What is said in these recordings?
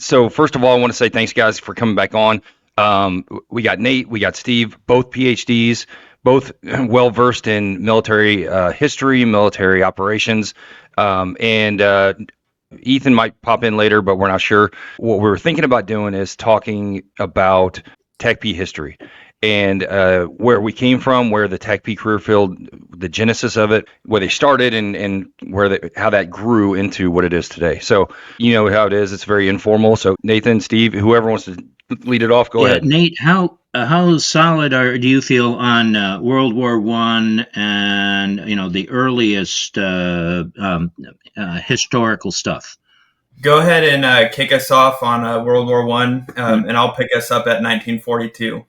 So first of all, I want to say thanks, guys, for coming back on. We got Nate, we got Steve, both PhDs, both well versed in military history, military operations, and Ethan might pop in later, but we're not sure. What we were thinking about doing is talking about TACP history and where we came from, where the TACP career field, the genesis of it, where they started, and how that grew into what it is today. So you know how it is; it's very informal. So Nathan, Steve, whoever wants to lead it off, go Yeah, ahead. Nate, how solid do you feel on World War I and the earliest historical stuff? Go ahead and kick us off on World War One, Mm, and I'll pick us up at 1942.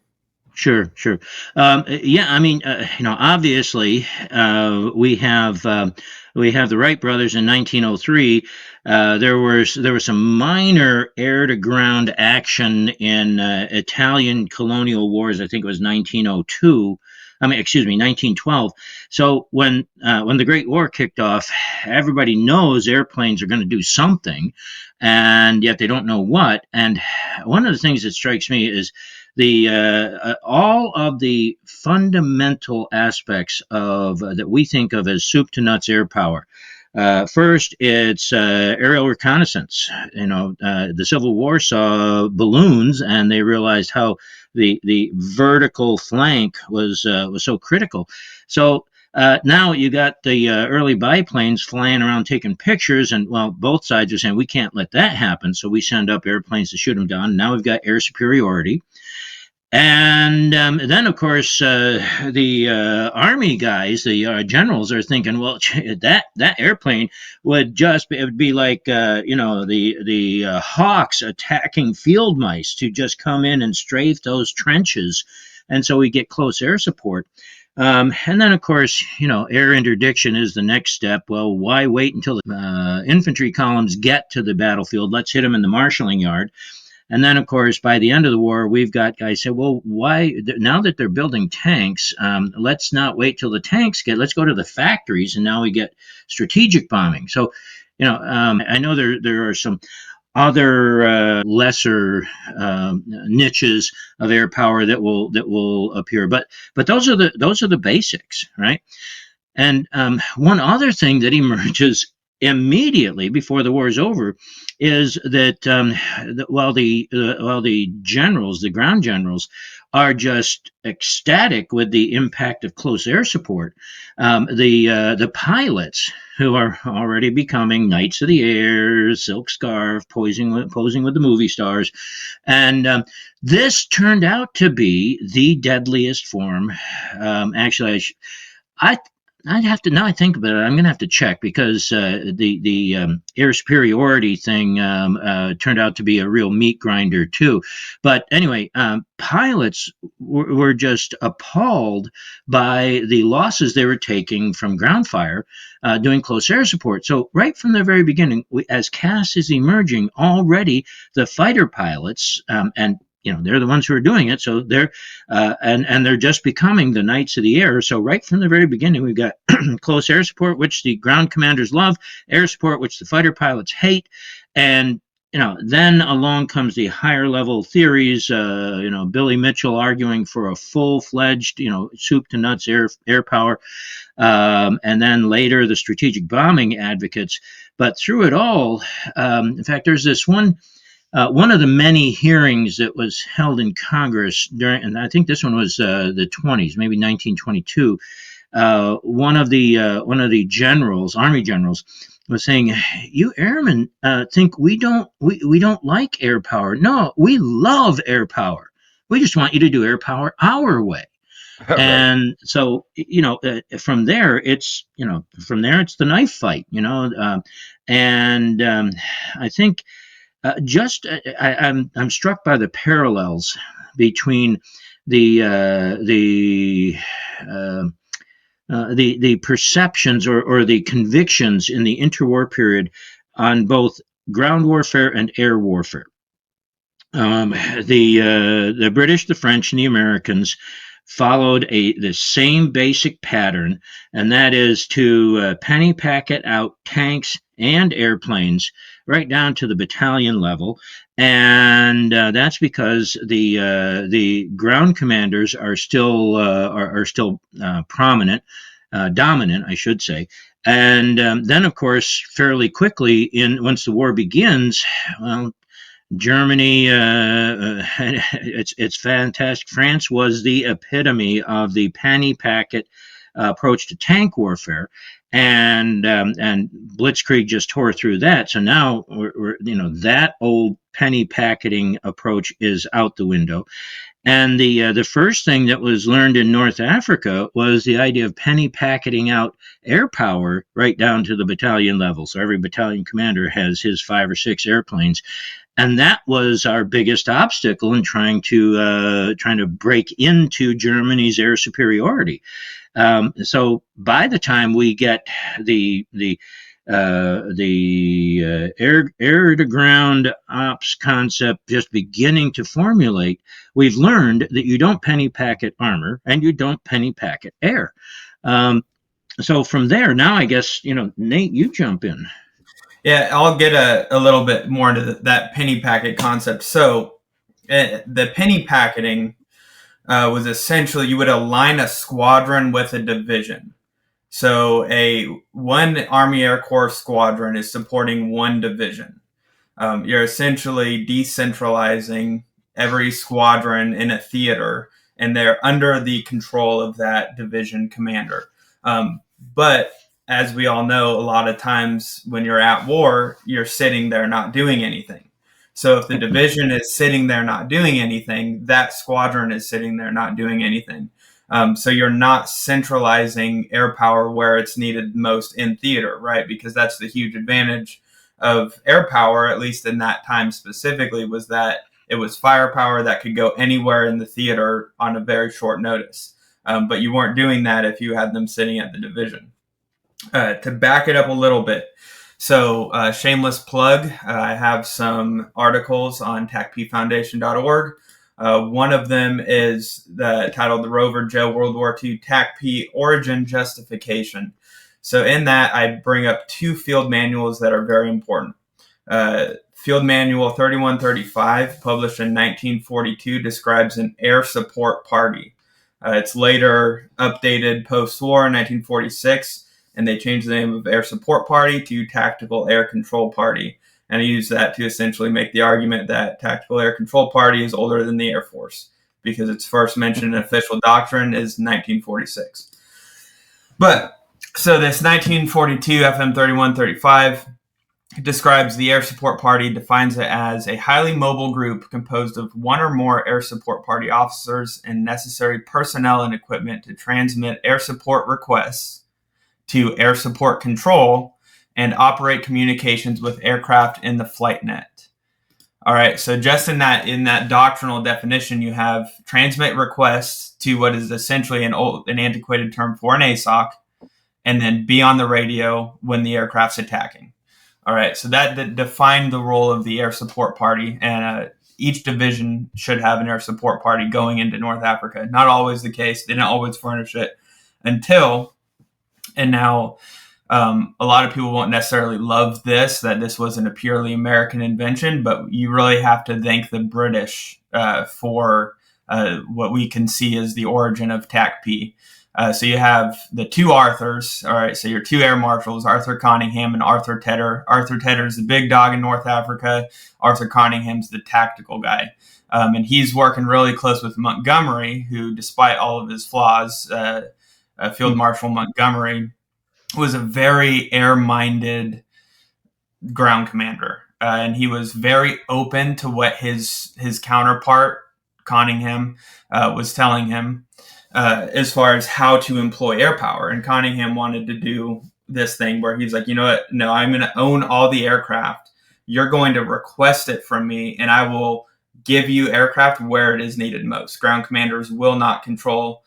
sure, sure. Yeah, I mean, obviously, we have the Wright brothers in 1903. There was some minor air to ground action in Italian colonial wars. I think it was 1902. I mean, excuse me, 1912. So when the Great War kicked off, everybody knows airplanes are going to do something, and yet they don't know what. And one of the things that strikes me is the all of the fundamental aspects of that we think of as soup to nuts air power. First, it's aerial reconnaissance. The Civil War saw balloons, and they realized how the vertical flank was so critical. So now you got the early biplanes flying around taking pictures, and well, both sides are saying we can't let that happen, so we send up airplanes to shoot them down. Now we've got air superiority. And then, of course, the army guys, the generals, are thinking, well, that airplane would just be, it would be like the hawks attacking field mice to just come in and strafe those trenches, and so we get close air support. And then, of course, air interdiction is the next step. Well, why wait until the infantry columns get to the battlefield? Let's hit them in the marshalling yard. And then, of course, by the end of the war, we've got guys say, well, why, now that they're building tanks, let's not wait till the tanks let's go to the factories. And now we get strategic bombing. So, I know there are some other lesser niches of air power that will appear, but those are the basics, right? And one other thing that emerges immediately before the war is over is that while the generals, the ground generals, are just ecstatic with the impact of close air support, the pilots who are already becoming knights of the air, silk scarf, posing with the movie stars, and this turned out to be the deadliest form. Actually, I I'd have to now. I think about it. I'm going to have to check because the air superiority thing turned out to be a real meat grinder too. But anyway, pilots were just appalled by the losses they were taking from ground fire doing close air support. So right from the very beginning, as CAS is emerging, already the fighter pilots and they're the ones who are doing it, so and they're just becoming the knights of the air. So right from the very beginning, we've got close air support, which the ground commanders love, air support, which the fighter pilots hate, and then along comes the higher level theories. Billy Mitchell arguing for a full-fledged, soup to nuts air power, and then later the strategic bombing advocates. But through it all, in fact, there's this one of the many hearings that was held in Congress during, and I think this one was the 20s, maybe 1922. One of the generals, army generals, was saying, "You airmen think we don't like air power? No, we love air power. We just want you to do air power our way." Right. And so, from there it's the knife fight, and I think I'm struck by the parallels between the uh, the uh, the perceptions or the convictions in the interwar period on both ground warfare and air warfare. The British, the French, and the Americans followed the same basic pattern, and that is to penny packet out tanks and airplanes, right down to the battalion level. And that's because the ground commanders are still prominent, dominant, I should say. And then, of course, fairly quickly, in once the war begins, well, Germany, it's fantastic. France was the epitome of the penny packet approach to tank warfare, and Blitzkrieg just tore through that. So now that old penny packeting approach is out the window. And the first thing that was learned in North Africa was the idea of penny packeting out air power right down to the battalion level. So every battalion commander has his 5 or 6 airplanes, and that was our biggest obstacle in trying to break into Germany's air superiority. So by the time we get the air to ground ops concept just beginning to formulate, we've learned that you don't penny packet armor and you don't penny packet air. So from there, now I guess Nate, you jump in. Yeah, I'll get a little bit more into that penny packet concept. So the penny packeting was essentially you would align a squadron with a division. So one Army Air Corps squadron is supporting one division. You're essentially decentralizing every squadron in a theater, and they're under the control of that division commander. But as we all know, a lot of times when you're at war, you're sitting there not doing anything. So if the division is sitting there not doing anything, that squadron is sitting there not doing anything. So you're not centralizing air power where it's needed most in theater, right? Because that's the huge advantage of air power, at least in that time specifically, was that it was firepower that could go anywhere in the theater on a very short notice. But you weren't doing that if you had them sitting at the division. To back it up a little bit, so shameless plug, I have some articles on TACPfoundation.org. One of them is titled The Rover Joe World War II TACP Origin Justification. So in that, I bring up 2 field manuals that are very important. Field Manual 3135, published in 1942, describes an air support party. It's later updated post-war in 1946, and they changed the name of Air Support Party to Tactical Air Control Party. And I use that to essentially make the argument that Tactical Air Control Party is older than the Air Force, because its first mention in official doctrine is 1946. But, so this 1942 FM 3135 describes the Air Support Party, defines it as a highly mobile group composed of 1 or more Air Support Party officers and necessary personnel and equipment to transmit air support requests to air support control and operate communications with aircraft in the flight net. All right, so just in that doctrinal definition, you have transmit requests to what is essentially an antiquated term for an ASOC, and then be on the radio when the aircraft's attacking. All right, so that defined the role of the Air Support Party, and each division should have an Air Support Party going into North Africa. Not always the case. They didn't always furnish it until, and now a lot of people won't necessarily love that this wasn't a purely American invention, but you really have to thank the British for what we can see as the origin of TACP. So you have the 2 Arthurs. All right, so your 2 air marshals, Arthur Conyngham and Arthur Tedder. Arthur Tedder's the big dog in North Africa. Arthur Coningham's the tactical guy. And he's working really close with Montgomery, who, despite all of his flaws, Field Marshal Montgomery was a very air-minded ground commander. And he was very open to what his counterpart, Conyngham, was telling him. As far as how to employ air power. And Conyngham wanted to do this thing where he's like, you know what? No, I'm going to own all the aircraft. You're going to request it from me, and I will give you aircraft where it is needed most. Ground commanders will not control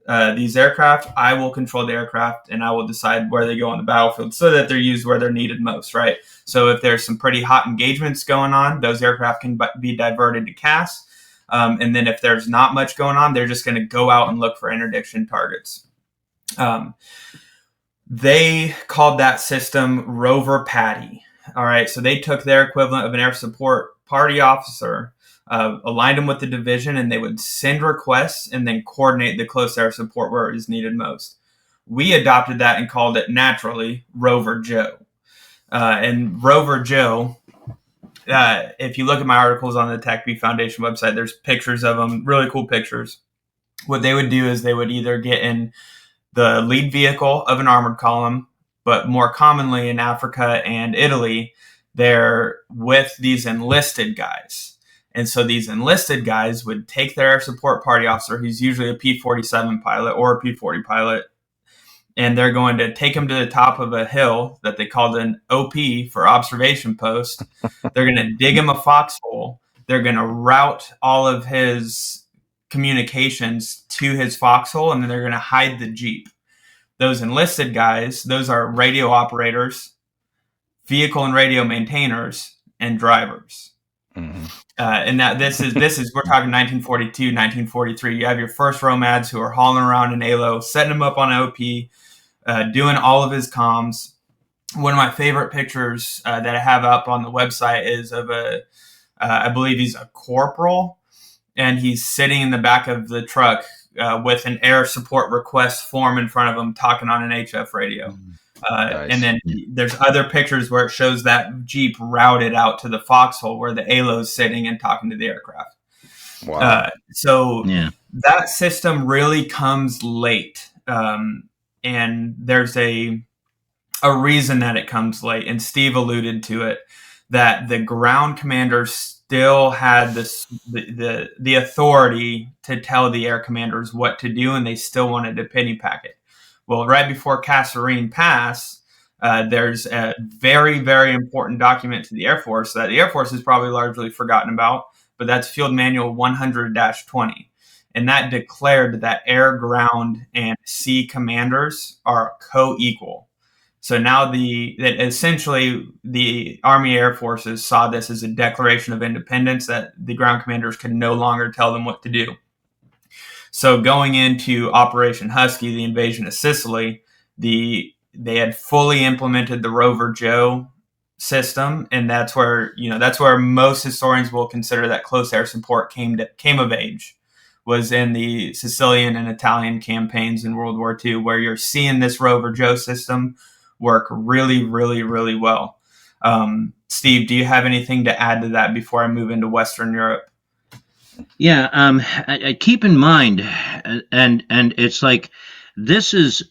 these aircraft. I will control the aircraft, and I will decide where they go on the battlefield so that they're used where they're needed most, right? So if there's some pretty hot engagements going on, those aircraft can be diverted to CAS. And then if there's not much going on, they're just going to go out and look for interdiction targets. They called that system Rover Patty. All right, so they took their equivalent of an air support party officer, aligned them with the division, and they would send requests and then coordinate the close air support where it was needed most. We adopted that and called it naturally Rover Joe. And Rover Joe, if you look at my articles on the TACP Foundation website, there's pictures of them, really cool pictures. What they would do is they would either get in the lead vehicle of an armored column, but more commonly in Africa and Italy, they're with these enlisted guys. And so these enlisted guys would take their air support party officer, who's usually a P-47 pilot or a P-40 pilot, and they're going to take him to the top of a hill that they called an OP for observation post. They're going to dig him a foxhole. They're going to route all of his communications to his foxhole, and then they're going to hide the Jeep. Those enlisted guys, those are radio operators, vehicle and radio maintainers, and drivers. Mm-hmm. And that this is we're talking 1942, 1943. You have your first Romads who are hauling around in ALO, setting them up on OP, doing all of his comms. One of my favorite pictures that I have up on the website is of I believe he's a corporal, and he's sitting in the back of the truck with an air support request form in front of him, talking on an HF radio. Nice. And then there's other pictures where it shows that Jeep routed out to the foxhole where the ALO's sitting and talking to the aircraft. Wow. That system really comes late. And there's a reason that it comes late. And Steve alluded to it, that the ground commanders still had the authority to tell the air commanders what to do, and they still wanted to penny pack it. Well, right before Kasserine Pass, there's a very, very important document to the Air Force that the Air Force has probably largely forgotten about, but that's Field Manual 100-20. And that declared that air, ground, and sea commanders are co-equal. So now essentially the Army Air Forces saw this as a declaration of independence, that the ground commanders could no longer tell them what to do. So going into Operation Husky, the invasion of Sicily, they had fully implemented the Rover Joe system, and that's where most historians will consider that close air support came of age, was in the Sicilian and Italian campaigns in World War II, where you're seeing this Rover Joe system work really, really, really well. Steve, do you have anything to add to that before I move into Western Europe? Yeah, I keep in mind, and it's like this is,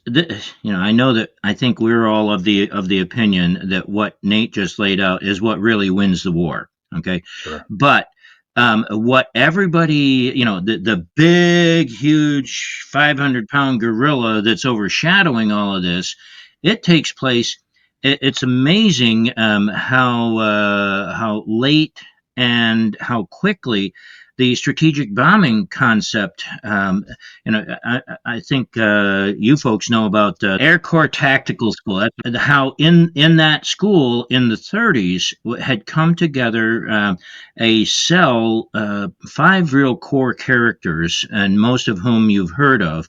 I know that I think we're all of the opinion that what Nate just laid out is what really wins the war. Okay, sure. But what everybody, the big, huge 500-pound gorilla that's overshadowing all of this, it takes place. It's amazing how late and how quickly the strategic bombing concept. I think you folks know about the Air Corps Tactical School. How in that school in the 30s had come together a cell, 5 real core characters, and most of whom you've heard of,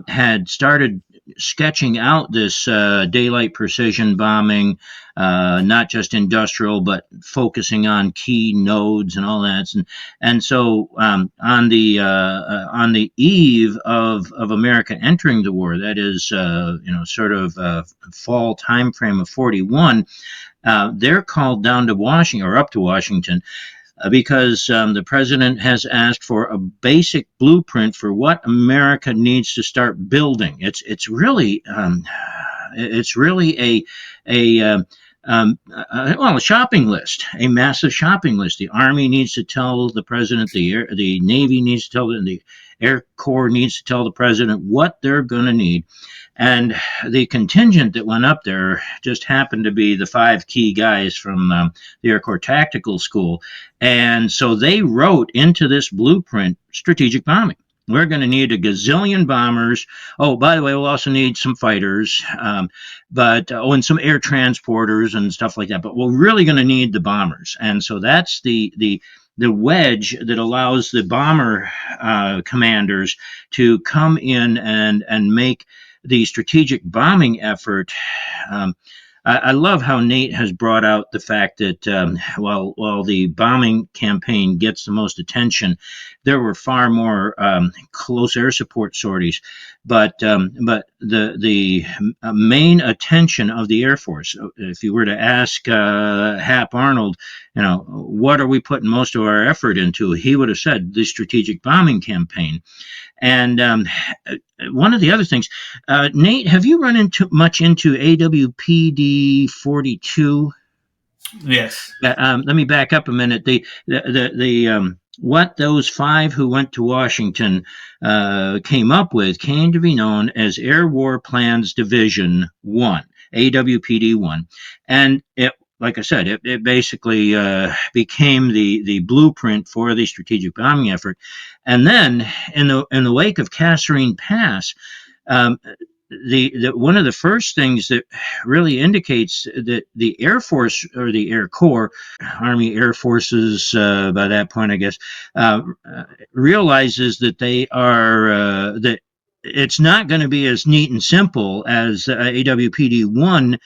had started sketching out this daylight precision bombing, not just industrial, but focusing on key nodes and all that. And so on the eve of America entering the war, that is, sort of fall time frame of 41, they're called down to Washington, or up to Washington, because the president has asked for a basic blueprint for what America needs to start building. It's really a shopping list, a massive shopping list. The Army needs to tell the president, the Navy needs to tell the Air Corps needs to tell the president what they're going to need. And the contingent that went up there just happened to be the 5 key guys from the Air Corps Tactical School. And so they wrote into this blueprint strategic bombing. We're going to need a gazillion bombers. Oh, by the way, we'll also need some fighters, and some air transporters and stuff like that. But we're really going to need the bombers. And so that's the wedge that allows the bomber commanders to come in and make the strategic bombing effort. Um, I love how Nate has brought out the fact that while the bombing campaign gets the most attention, there were far more close air support sorties. But the main attention of the Air Force, if you were to ask Hap Arnold, what are we putting most of our effort into, he would have said the strategic bombing campaign. And one of the other things, Nate, have you run into AWPD 42? Yes. Let me back up a minute. The what those 5 who went to Washington came up with came to be known as Air War Plans Division 1, AWPD 1, and it. Like I said, it basically became the blueprint for the strategic bombing effort, and then in the wake of Kasserine Pass, um, the one of the first things that really indicates that the Air Force or the Air Corps, Army Air Forces, by that point, I guess, realizes that they are that it's not going to be as neat and simple as AWPD 1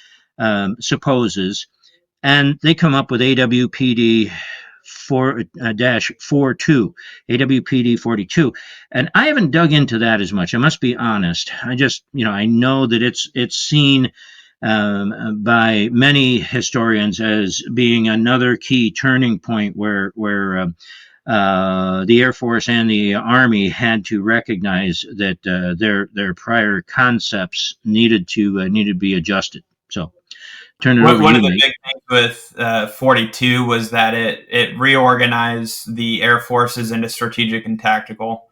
supposes, and they come up with AWPD 4-42, AWPD 42. And I haven't dug into that as much. I must be honest. I know that it's seen by many historians as being another key turning point where the Air Force and the Army had to recognize that their prior concepts needed to be adjusted. So, turn it over to One you, of the Nate. big things with 42 was that it reorganized the Air Forces into strategic and tactical,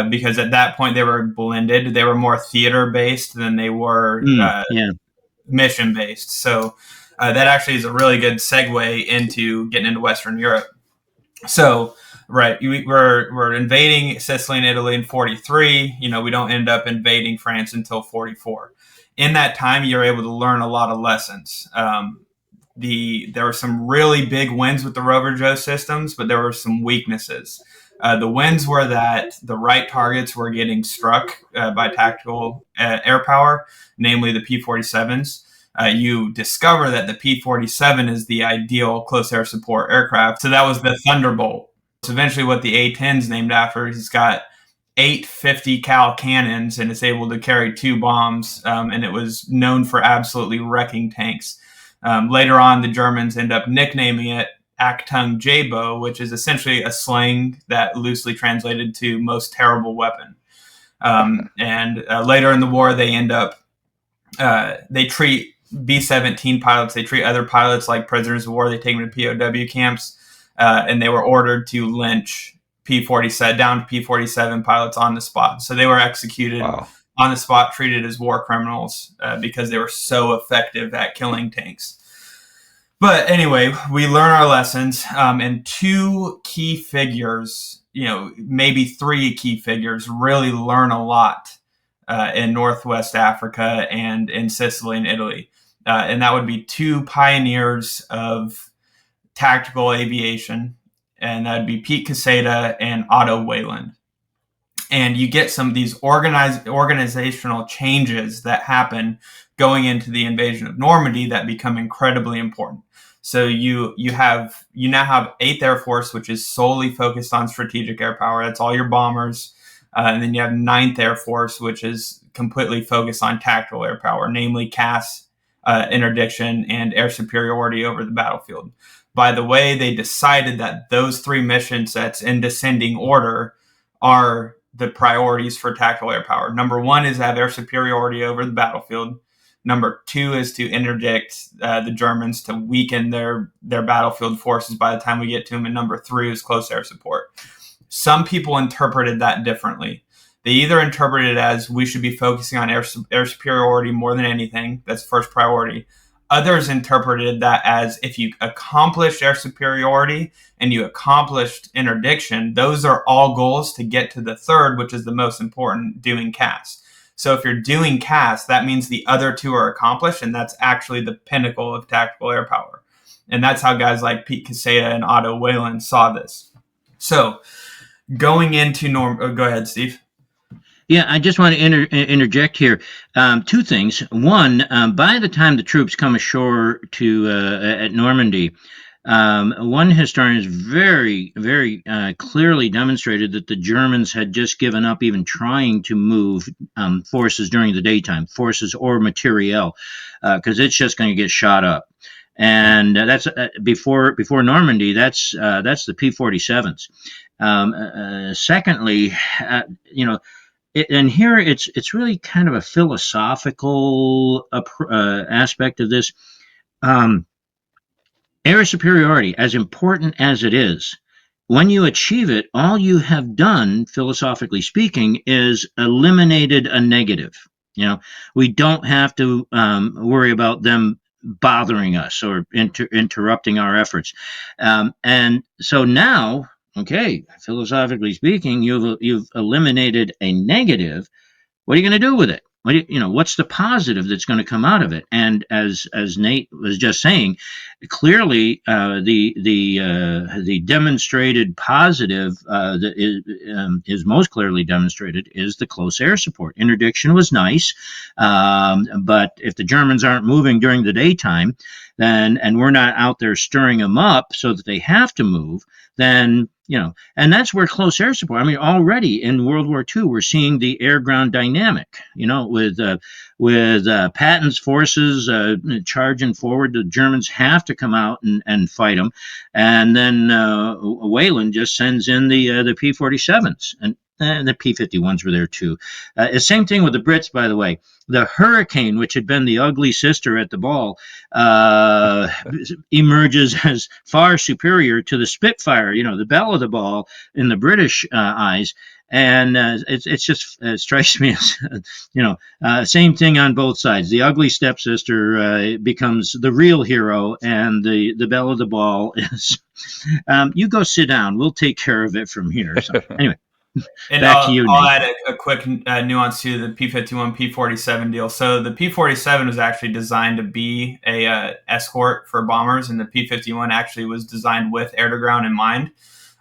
because at that point they were blended. They were more theater based than they were Yeah. mission based. So that actually is a really good segue into getting into Western Europe. So right, we're invading Sicily and Italy in 43. We don't end up invading France until 44. In that time, you're able to learn a lot of lessons. There were some really big wins with the Rover Joe systems, but there were some weaknesses. The wins were that the right targets were getting struck by tactical air power, namely the P-47s. You discover that the P-47 is the ideal close air support aircraft. So that was the Thunderbolt. It's eventually what the A-10's named after. He's got 8 50 cal cannons and it's able to carry 2 bombs, and it was known for absolutely wrecking tanks. Later on, the Germans end up nicknaming it Achtung Jabo, which is essentially a slang that loosely translated to most terrible weapon. And later in the war, they end up they treat B-17 pilots, they treat other pilots like prisoners of war. They take them to POW camps, and they were ordered to lynch P-47 down to P-47 pilots on the spot. So they were executed on the spot, treated as war criminals because they were so effective at killing tanks. But anyway, we learn our lessons, and 2 key figures, maybe 3 key figures really learn a lot in Northwest Africa and in Sicily and Italy. And that would be 2 pioneers of tactical aviation, and that'd be Pete Caseta and Otto Wayland. And you get some of these organizational changes that happen going into the invasion of Normandy that become incredibly important. So you now have 8th Air Force, which is solely focused on strategic air power. That's all your bombers. And then you have 9th Air Force, which is completely focused on tactical air power, namely CAS, interdiction, and air superiority over the battlefield. By the way, they decided that those 3 mission sets in descending order are the priorities for tactical air power. Number 1 is to have air superiority over the battlefield. Number 2 is to interdict the Germans to weaken their battlefield forces by the time we get to them. And number 3 is close air support. Some people interpreted that differently. They either interpreted it as we should be focusing on air superiority more than anything. That's first priority. Others interpreted that as if you accomplished air superiority and you accomplished interdiction, those are all goals to get to the third, which is the most important, doing CAS. So if you're doing CAS, that means the other 2 are accomplished, and that's actually the pinnacle of tactical air power. And that's how guys like Pete Caseta and Otto Wayland saw this. So going into go ahead, Steve. Yeah, I just want to interject here. Two things. One, by the time the troops come ashore to at Normandy, one historian has very, very clearly demonstrated that the Germans had just given up even trying to move forces during the daytime, forces or materiel, because it's just going to get shot up. And that's before Normandy. That's the P-47s. Secondly, you know, and here it's really kind of a philosophical aspect of this. Um, Air superiority, as important as it is, when you achieve it, all you have done, philosophically speaking, is eliminated a negative. We don't have to worry about them bothering us or interrupting our efforts. And so now, okay, philosophically speaking, you've eliminated a negative. What are you going to do with it? What's the positive that's going to come out of it? And as Nate was just saying, clearly the demonstrated positive that is most clearly demonstrated is the close air support. Interdiction was nice, but if the Germans aren't moving during the daytime, then and we're not out there stirring them up so that they have to move, then and that's where close air support. I mean, already in World War II, we're seeing the air-ground dynamic. With Patton's forces charging forward, the Germans have to come out and fight them, and then Wayland just sends in the P-47s, and the P-51s were there too. Same thing with the Brits, by the way. The Hurricane, which had been the ugly sister at the ball, emerges as far superior to the Spitfire, the belle of the ball in the British eyes. And it's just strikes me as same thing on both sides. The ugly stepsister becomes the real hero, and the belle of the ball is you go sit down. We'll take care of it from here. So anyway. And back to you, I'll Nate. add a quick nuance to the P-51, P-47 deal. So the P-47 was actually designed to be a escort for bombers, and the P-51 actually was designed with air-to-ground in mind.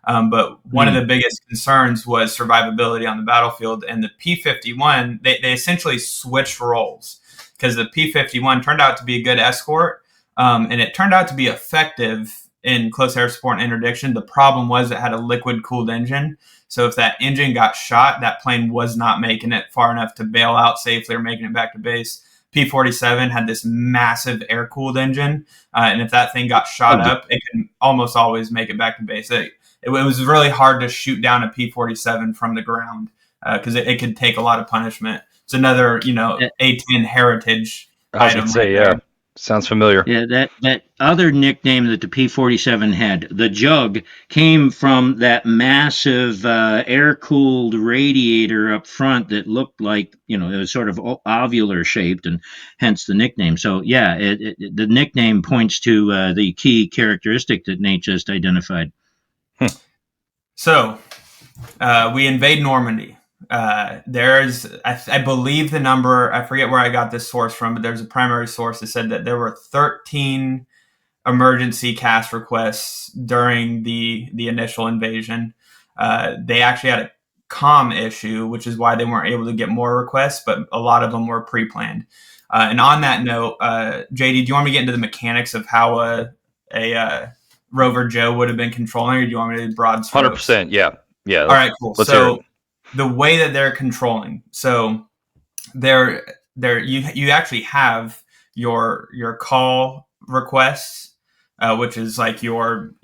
But one of the biggest concerns was survivability on the battlefield. And the P-51, they essentially switched roles because the P-51 turned out to be a good escort, and it turned out to be effective in close air support and interdiction. The problem was it had a liquid-cooled engine. So if that engine got shot, that plane was not making it far enough to bail out safely or making it back to base. P-47 had this massive air-cooled engine, and if that thing got shot up, it can almost always make it back to base. It was really hard to shoot down a P-47 from the ground because it could take a lot of punishment. It's another, A-10 heritage item. I would say, yeah. Sounds familiar. Yeah, that other nickname that the P-47 had, the Jug, came from that massive air-cooled radiator up front that looked like, it was sort of ovular shaped, and hence the nickname. So, yeah, the nickname points to the key characteristic that Nate just identified. So, we invade Normandy. There's, I believe the number, I forget where I got this source from, but there's a primary source that said that there were 13 emergency cast requests during the initial invasion. They actually had a comm issue, which is why they weren't able to get more requests, but a lot of them were pre-planned. And on that note, JD, do you want me to get into the mechanics of how a Rover Joe would have been controlling, or do you want me to do broad strokes? 100%, yeah. All right, cool. So the way that they're controlling, so you actually have your call requests, which is like your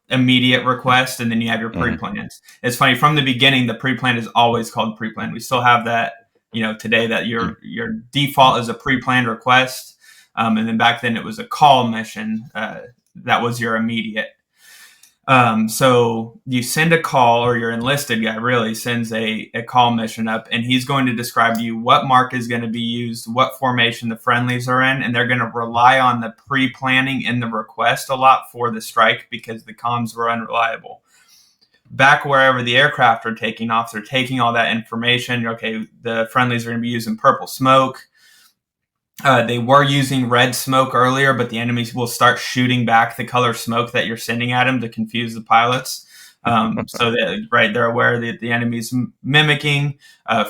immediate request, and then you have your pre-plans. It's funny, from the beginning, the pre-plan is always called pre-plan. We still have that, today, that your default is a pre-planned request, and then back then it was a call mission that was your immediate. So you send a call, or your enlisted guy really sends a call mission up, and he's going to describe to you what mark is going to be used, what formation the friendlies are in, and they're going to rely on the pre-planning in the request a lot for the strike because the comms were unreliable. Back wherever the aircraft are taking off, they're taking all that information. Okay, the friendlies are going to be using purple smoke. They were using red smoke earlier, but the enemies will start shooting back the color smoke that you're sending at them to confuse the pilots. So that, right, they're aware that the enemy's mimicking.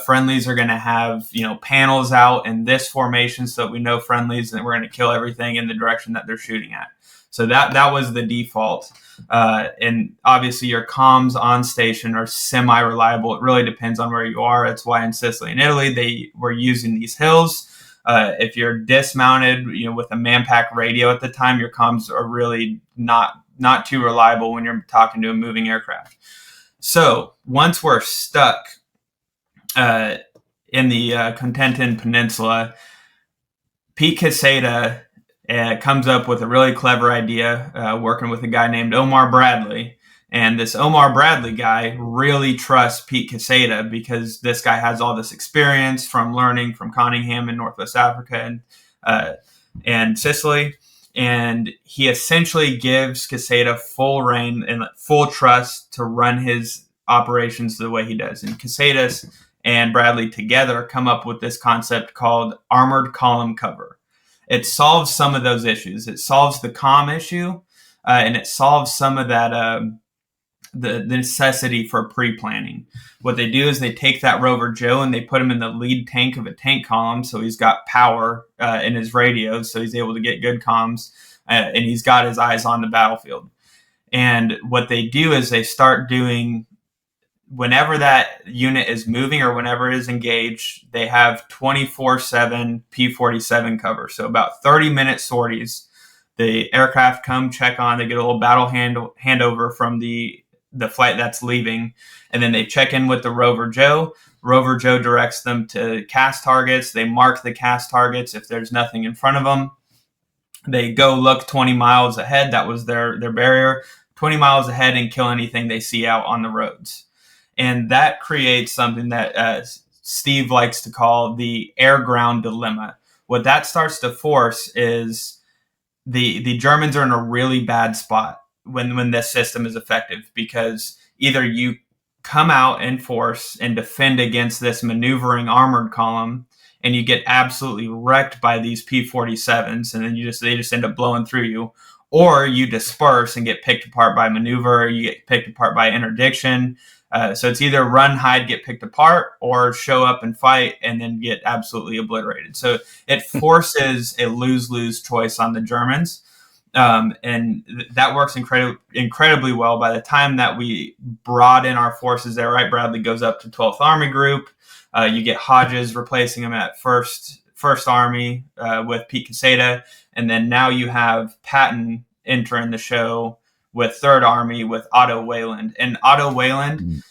Friendlies are going to have, panels out in this formation so that we know friendlies, and we're going to kill everything in the direction that they're shooting at. So that was the default. And obviously your comms on station are semi-reliable. It really depends on where you are. That's why in Sicily and Italy, they were using these hills. If you're dismounted, with a man-pack radio at the time, your comms are really not too reliable when you're talking to a moving aircraft. So once we're stuck in the Cotentin Peninsula, Pete Quesada comes up with a really clever idea, working with a guy named Omar Bradley. And this Omar Bradley guy really trusts Pete Quesada because this guy has all this experience from learning from Conningham in Northwest Africa and Sicily. And he essentially gives Quesada full reign and full trust to run his operations the way he does. And Quesada and Bradley together come up with this concept called armored column cover. It solves some of those issues. It solves the comm issue, and it solves some of that the necessity for pre-planning. What they do is they take that Rover Joe and they put him in the lead tank of a tank column, so he's got power in his radios, so he's able to get good comms, and he's got his eyes on the battlefield. And what they do is they start doing, whenever that unit is moving or whenever it is engaged, they have 24/7 P-47 cover. So about 30-minute sorties. The aircraft come, check on, they get a little battle handover from the flight that's leaving, and then they check in with the Rover Joe. Rover Joe directs them to cast targets. They mark the cast targets if there's nothing in front of them. They go look 20 miles ahead. That was their barrier. 20 miles ahead and kill anything they see out on the roads. And that creates something that Steve likes to call the air-ground dilemma. What that starts to force is the Germans are in a really bad spot when this system is effective, because either you come out in force and defend against this maneuvering armored column and you get absolutely wrecked by these P-47s, and then they just end up blowing through you, or you disperse and get picked apart by maneuver, or you get picked apart by interdiction. So it's either run, hide, get picked apart, or show up and fight and then get absolutely obliterated. So it forces a lose-lose choice on the Germans. And that works incredibly well. By the time that we brought in our forces there, right, Bradley goes up to 12th Army Group. You get Hodges replacing him at First Army with Pete Quesada. And then now you have Patton entering the show with 3rd Army with Otto Wayland. And Otto Wayland,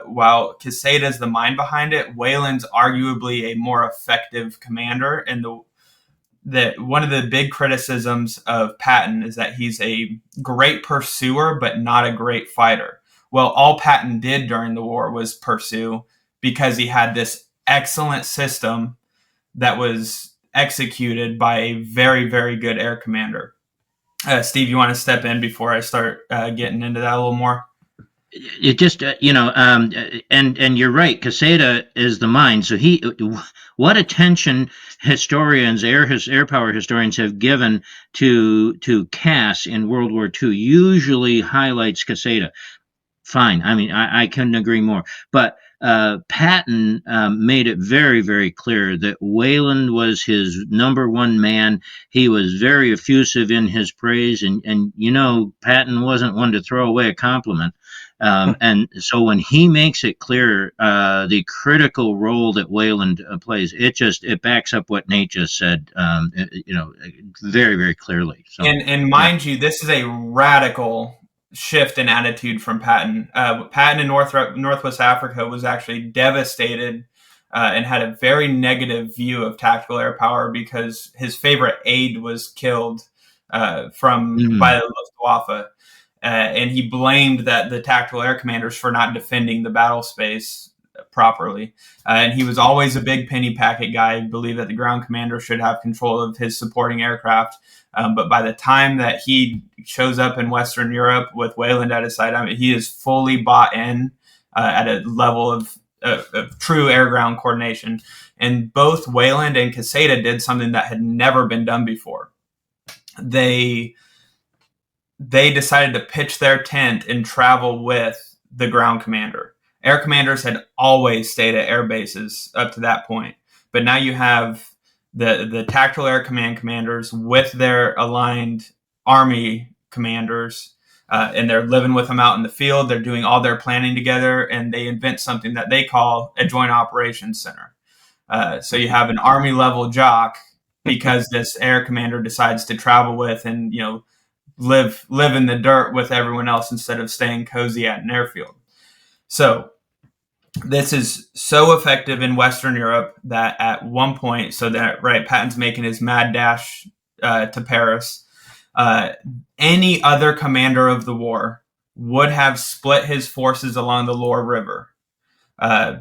while Quesada is the mind behind it, Wayland's arguably a more effective commander. And one of the big criticisms of Patton is that he's a great pursuer, but not a great fighter. Well, all Patton did during the war was pursue, because he had this excellent system that was executed by a very, very good air commander. Steve, you want to step in before I start getting into that a little more? It just, and you're right. Quesada is the mind. So what attention historians, air power historians, have given to CAS in World War II usually highlights Quesada. Fine. I mean, I couldn't agree more. But Patton made it very, very clear that Wayland was his number one man. He was very effusive in his praise, and Patton wasn't one to throw away a compliment. And so when he makes it clear the critical role that Wayland plays, it backs up what Nate just said, very, very clearly. So, and mind you, this is a radical shift in attitude from Patton. Patton in Northwest Africa was actually devastated and had a very negative view of tactical air power because his favorite aide was killed by the Luftwaffe. And he blamed the tactical air commanders for not defending the battle space properly. And he was always a big penny packet guy. He believed that the ground commander should have control of his supporting aircraft. But by the time that he shows up in Western Europe with Wayland at his side, he is fully bought in at a level of true air-ground coordination. And both Wayland and Quesada did something that had never been done before. They they decided to pitch their tent and travel with the ground commander. Air commanders had always stayed at air bases up to that point, but now you have the tactical air command commanders with their aligned army commanders, and they're living with them out in the field. They're doing all their planning together, and they invent something that they call a joint operations center. So you have an army level jock because this air commander decides to travel with and live in the dirt with everyone else instead of staying cozy at an airfield. So this is so effective in Western Europe that at one point, so that Patton's making his mad dash to Paris. Any other commander of the war would have split his forces along the Loire River.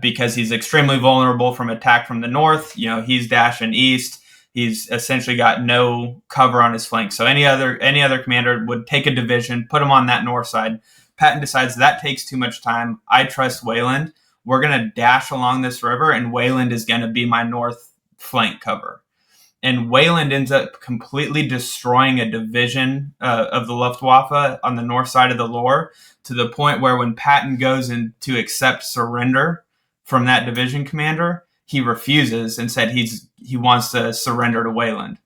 Because he's extremely vulnerable from attack from the north. He's dashing east. He's essentially got no cover on his flank. So any other commander would take a division, put him on that north side. Patton decides that takes too much time. I trust Wayland. We're going to dash along this river, and Wayland is going to be my north flank cover. And Wayland ends up completely destroying a division of the Luftwaffe on the north side of the Loire, to the point where when Patton goes in to accept surrender from that division commander, he refuses and said he wants to surrender to Wayland.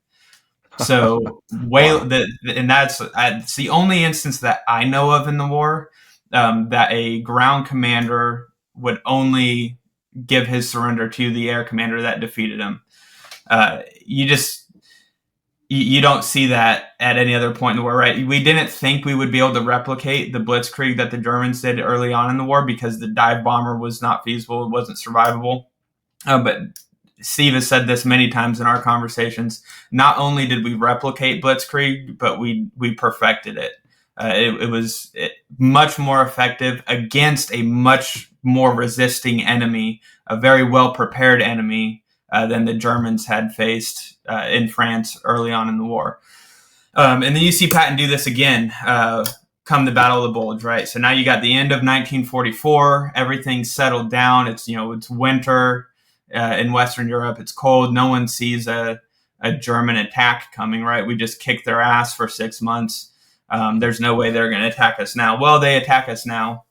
So and that's the only instance that I know of in the war that a ground commander would only give his surrender to the air commander that defeated him. You don't see that at any other point in the war, right? We didn't think we would be able to replicate the blitzkrieg that the Germans did early on in the war because the dive bomber was not feasible. It wasn't survivable. But Steve has said this many times in our conversations. Not only did we replicate blitzkrieg, but we perfected it. It was much more effective against a much more resisting enemy, a very well-prepared enemy than the Germans had faced in France early on in the war. And then you see Patton do this again come the Battle of the Bulge, right? So now you got the end of 1944. Everything's settled down. It's winter in Western Europe. It's cold. No one sees a German attack coming, right? We just kicked their ass for 6 months. There's no way they're going to attack us now. Well, they attack us now.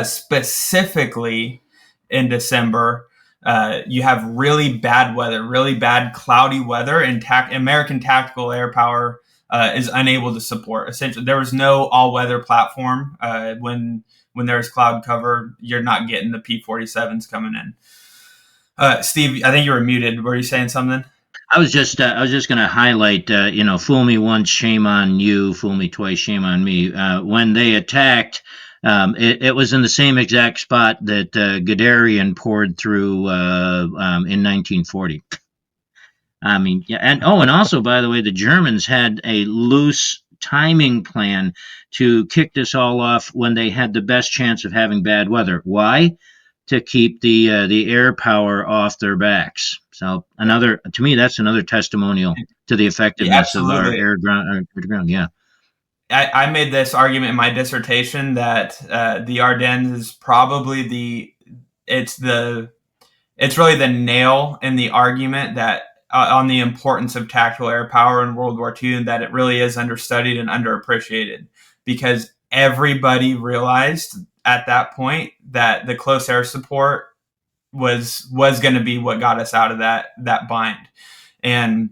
Specifically in December, you have really bad weather, really bad cloudy weather, and American tactical air power is unable to support. Essentially, there was no all-weather platform. When there's cloud cover, you're not getting the P-47s coming in. Steve, I think you were muted. Were you saying something? I was just going to highlight, fool me once, shame on you. Fool me twice, shame on me. When they attacked, it was in the same exact spot that Guderian poured through in 1940. I mean, yeah, and also, by the way, the Germans had a loose timing plan to kick this all off when they had the best chance of having bad weather. Why? To keep the air power off their backs. So to me, that's another testimonial to the effectiveness of our air to ground. Yeah. I made this argument in my dissertation that the Ardennes is probably it's really the nail in the argument that on the importance of tactical air power in World War II, and that it really is understudied and underappreciated, because everybody realized at that point that the close air support was going to be what got us out of that bind. And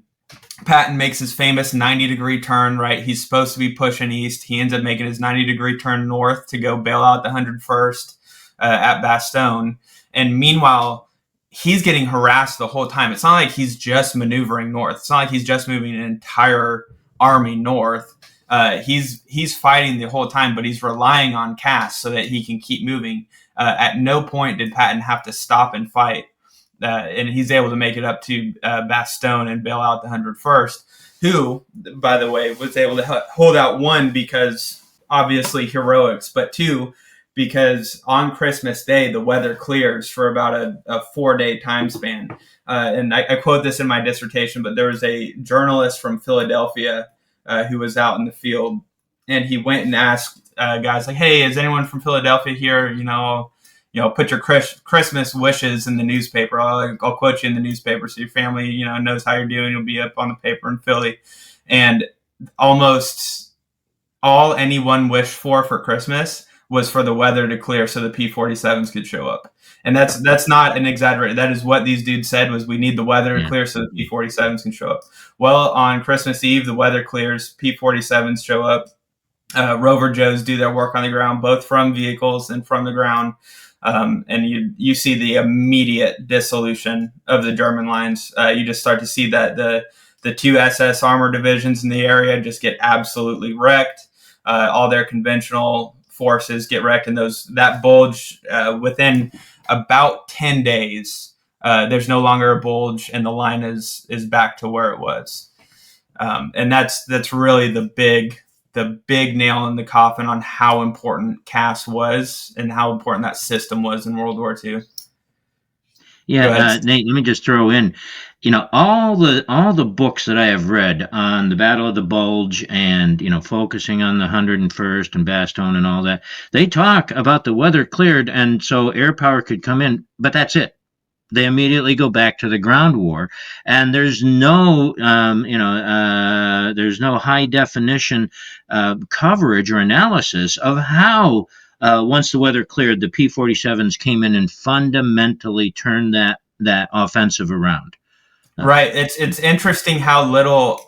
Patton makes his famous 90-degree turn, right? He's supposed to be pushing east. He ends up making his 90-degree turn north to go bail out the 101st at Bastogne. And meanwhile, he's getting harassed the whole time. It's not like he's just maneuvering north. It's not like he's just moving an entire army north. He's fighting the whole time, but he's relying on Cass so that he can keep moving. At no point did Patton have to stop and fight. And he's able to make it up to Bastogne and bail out the 101st, who, by the way, was able to hold out, one, because obviously heroics, but two, because on Christmas Day, the weather clears for about a 4-day time span. And I quote this in my dissertation, but there was a journalist from Philadelphia who was out in the field, and he went and asked guys like, hey, is anyone from Philadelphia here? Put your Christmas wishes in the newspaper. I'll quote you in the newspaper so your family, knows how you're doing. You'll be up on the paper in Philly. And almost all anyone wished for Christmas was for the weather to clear so the P-47s could show up. And that's not an exaggeration. That is what these dudes said, was we need the weather to clear so the P-47s can show up. Well, on Christmas Eve, the weather clears, P-47s show up. Rover Joes do their work on the ground, both from vehicles and from the ground. And you see the immediate dissolution of the German lines. You just start to see that the two SS armor divisions in the area just get absolutely wrecked. All their conventional forces get wrecked, and that bulge within about 10 days, there's no longer a bulge, and the line is back to where it was. And that's really the big nail in the coffin on how important CAS was and how important that system was in World War II. Yeah, Nate, let me just throw in, all the books that I have read on the Battle of the Bulge and, focusing on the 101st and Bastogne and all that, they talk about the weather cleared and so air power could come in, but that's it. They immediately go back to the ground war, and there's no, there's no high definition coverage or analysis of how, once the weather cleared, the P-47s came in and fundamentally turned that offensive around. Right. It's interesting how little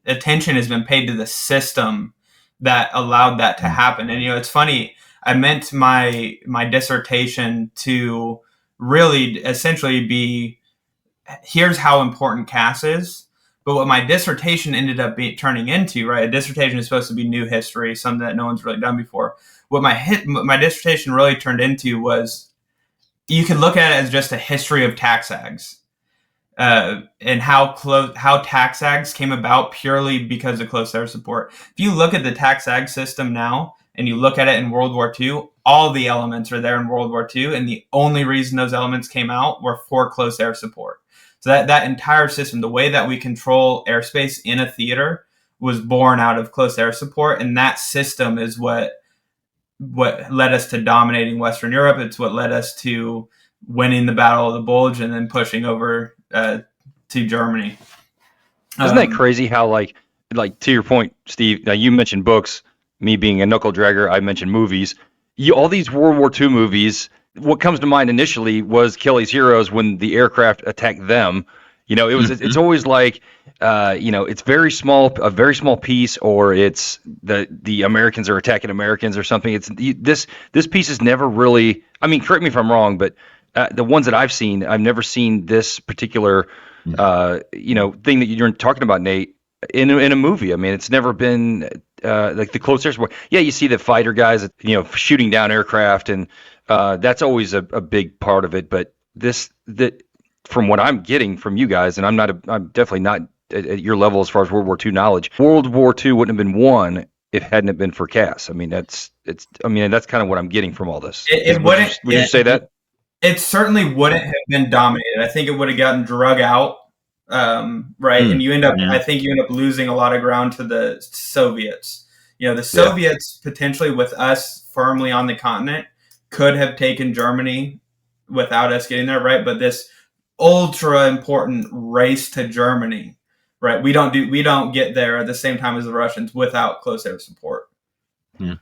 attention has been paid to the system that allowed that to happen. And it's funny. I meant my dissertation to really essentially be, here's how important CAS is. But what my dissertation ended up turning into, right? A dissertation is supposed to be new history, something that no one's really done before. What my dissertation really turned into was, you could look at it as just a history of TACPs. And how TACPs came about purely because of close air support. If you look at the TACP system now and you look at it in World War II, all the elements are there in World War II, and the only reason those elements came out were for close air support. So that entire system, the way that we control airspace in a theater, was born out of close air support, and that system is what led us to dominating Western Europe. It's what led us to winning the Battle of the Bulge and then pushing over to Germany. Isn't that crazy how like to your point, Steve, now you mentioned books, me being a knuckle dragger, I mentioned movies. All these World War II movies, what comes to mind initially was Kelly's Heroes when the aircraft attacked them. It's always like, it's a very small piece, or it's the Americans are attacking Americans or something. It's this piece is never really, I mean, correct me if I'm wrong, but the ones that I've seen, I've never seen this particular, thing that you're talking about, Nate, in a movie. I mean, it's never been like the close air support. Yeah, you see the fighter guys, shooting down aircraft, and that's always a big part of it. But from what I'm getting from you guys, and I'm definitely not at your level as far as World War II knowledge. World War II wouldn't have been won if it hadn't been for CAS. I mean, that's kind of what I'm getting from all this. Would you say that? It certainly wouldn't have been dominated. I think it would have gotten drug out, right? And I think you end up losing a lot of ground to the Soviets. The Soviets potentially, with us firmly on the continent, could have taken Germany without us getting there, right? But this ultra important race to Germany, right? We don't get there at the same time as the Russians without close air support. Yeah.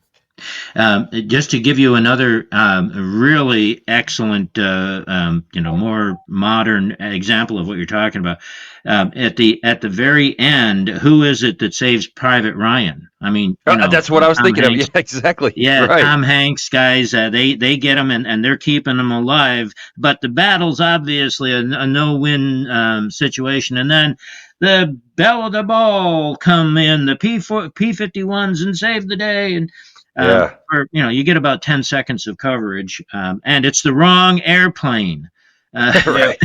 Just to give you another really excellent, more modern example of what you're talking about, at the very end, who is it that saves Private Ryan? I mean, that's what I was thinking Hanks. Of. Yeah, exactly. Yeah, right. Tom Hanks guys, they get them and they're keeping them alive. But the battle's obviously a no-win situation, and then the Belle of the Ball come in, the P-51s, and save the day. And you get about 10 seconds of coverage, and it's the wrong airplane. Right.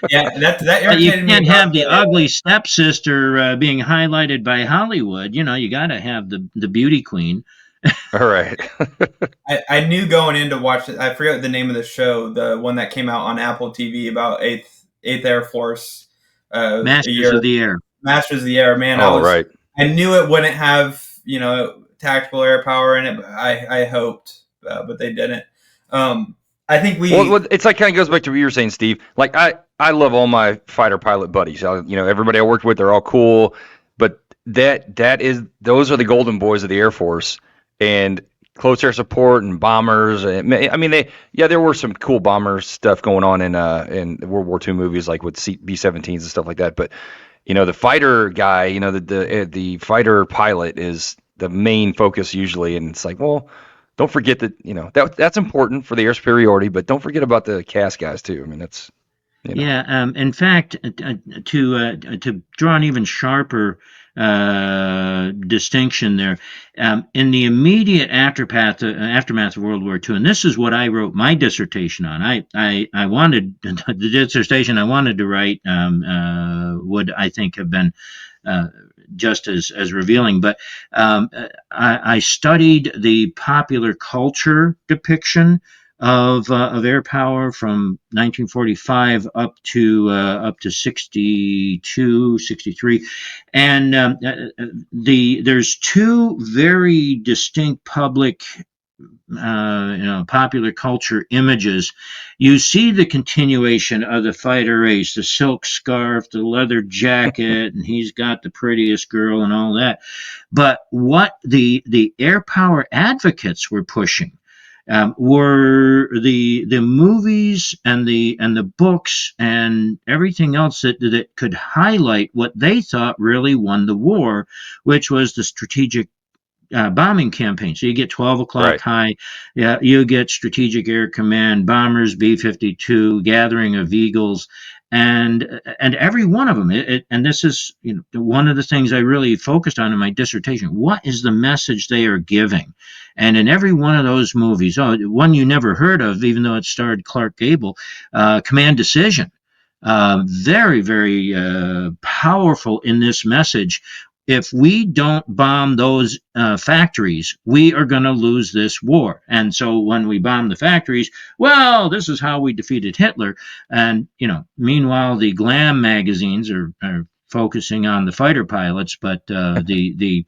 that you can't have the ugly stepsister being highlighted by Hollywood. You got to have the beauty queen. All right. I knew going in to watch it. I forget the name of the show, the one that came out on Apple TV about 8th Air Force. Masters of the Air. Masters of the Air, man. Right. I knew it wouldn't have, tactical air power in it, but I hoped, but they didn't. I think well, it's like kind of goes back to what you were saying, Steve. Like I love all my fighter pilot buddies. Everybody I worked with, they're all cool, but those are the golden boys of the Air Force, and close air support and bombers. I mean, there were some cool bomber stuff going on in World War II movies, like with B-17s and stuff like that. But the fighter guy, the fighter pilot is the main focus usually, and it's like, well, don't forget that that's important for the air superiority, but don't forget about the CAS guys too. I mean, that's Yeah, in fact, to draw an even sharper distinction there, in the immediate aftermath of World War II, and this is what I wrote my dissertation on. I wanted the dissertation I wanted to write would, I think, have been uh, just as revealing. But I studied the popular culture depiction of air power from 1945 up to 62, 63, and there's two very distinct public popular culture images. You see the continuation of the fighter race, the silk scarf, the leather jacket, and he's got the prettiest girl and all that. But what the air power advocates were pushing were the movies and the books and everything else that could highlight what they thought really won the war, which was the strategic bombing campaign. So you get 12 o'clock right. high, yeah, you get strategic air command, bombers, B-52, gathering of eagles, and every one of them. And this is one of the things I really focused on in my dissertation. What is the message they are giving? And in every one of those movies, one you never heard of, even though it starred Clark Gable, Command Decision. Very, very powerful in this message. If we don't bomb those factories, we are going to lose this war. And so when we bomb the factories, well, this is how we defeated Hitler. And, meanwhile, the glam magazines are focusing on the fighter pilots, but the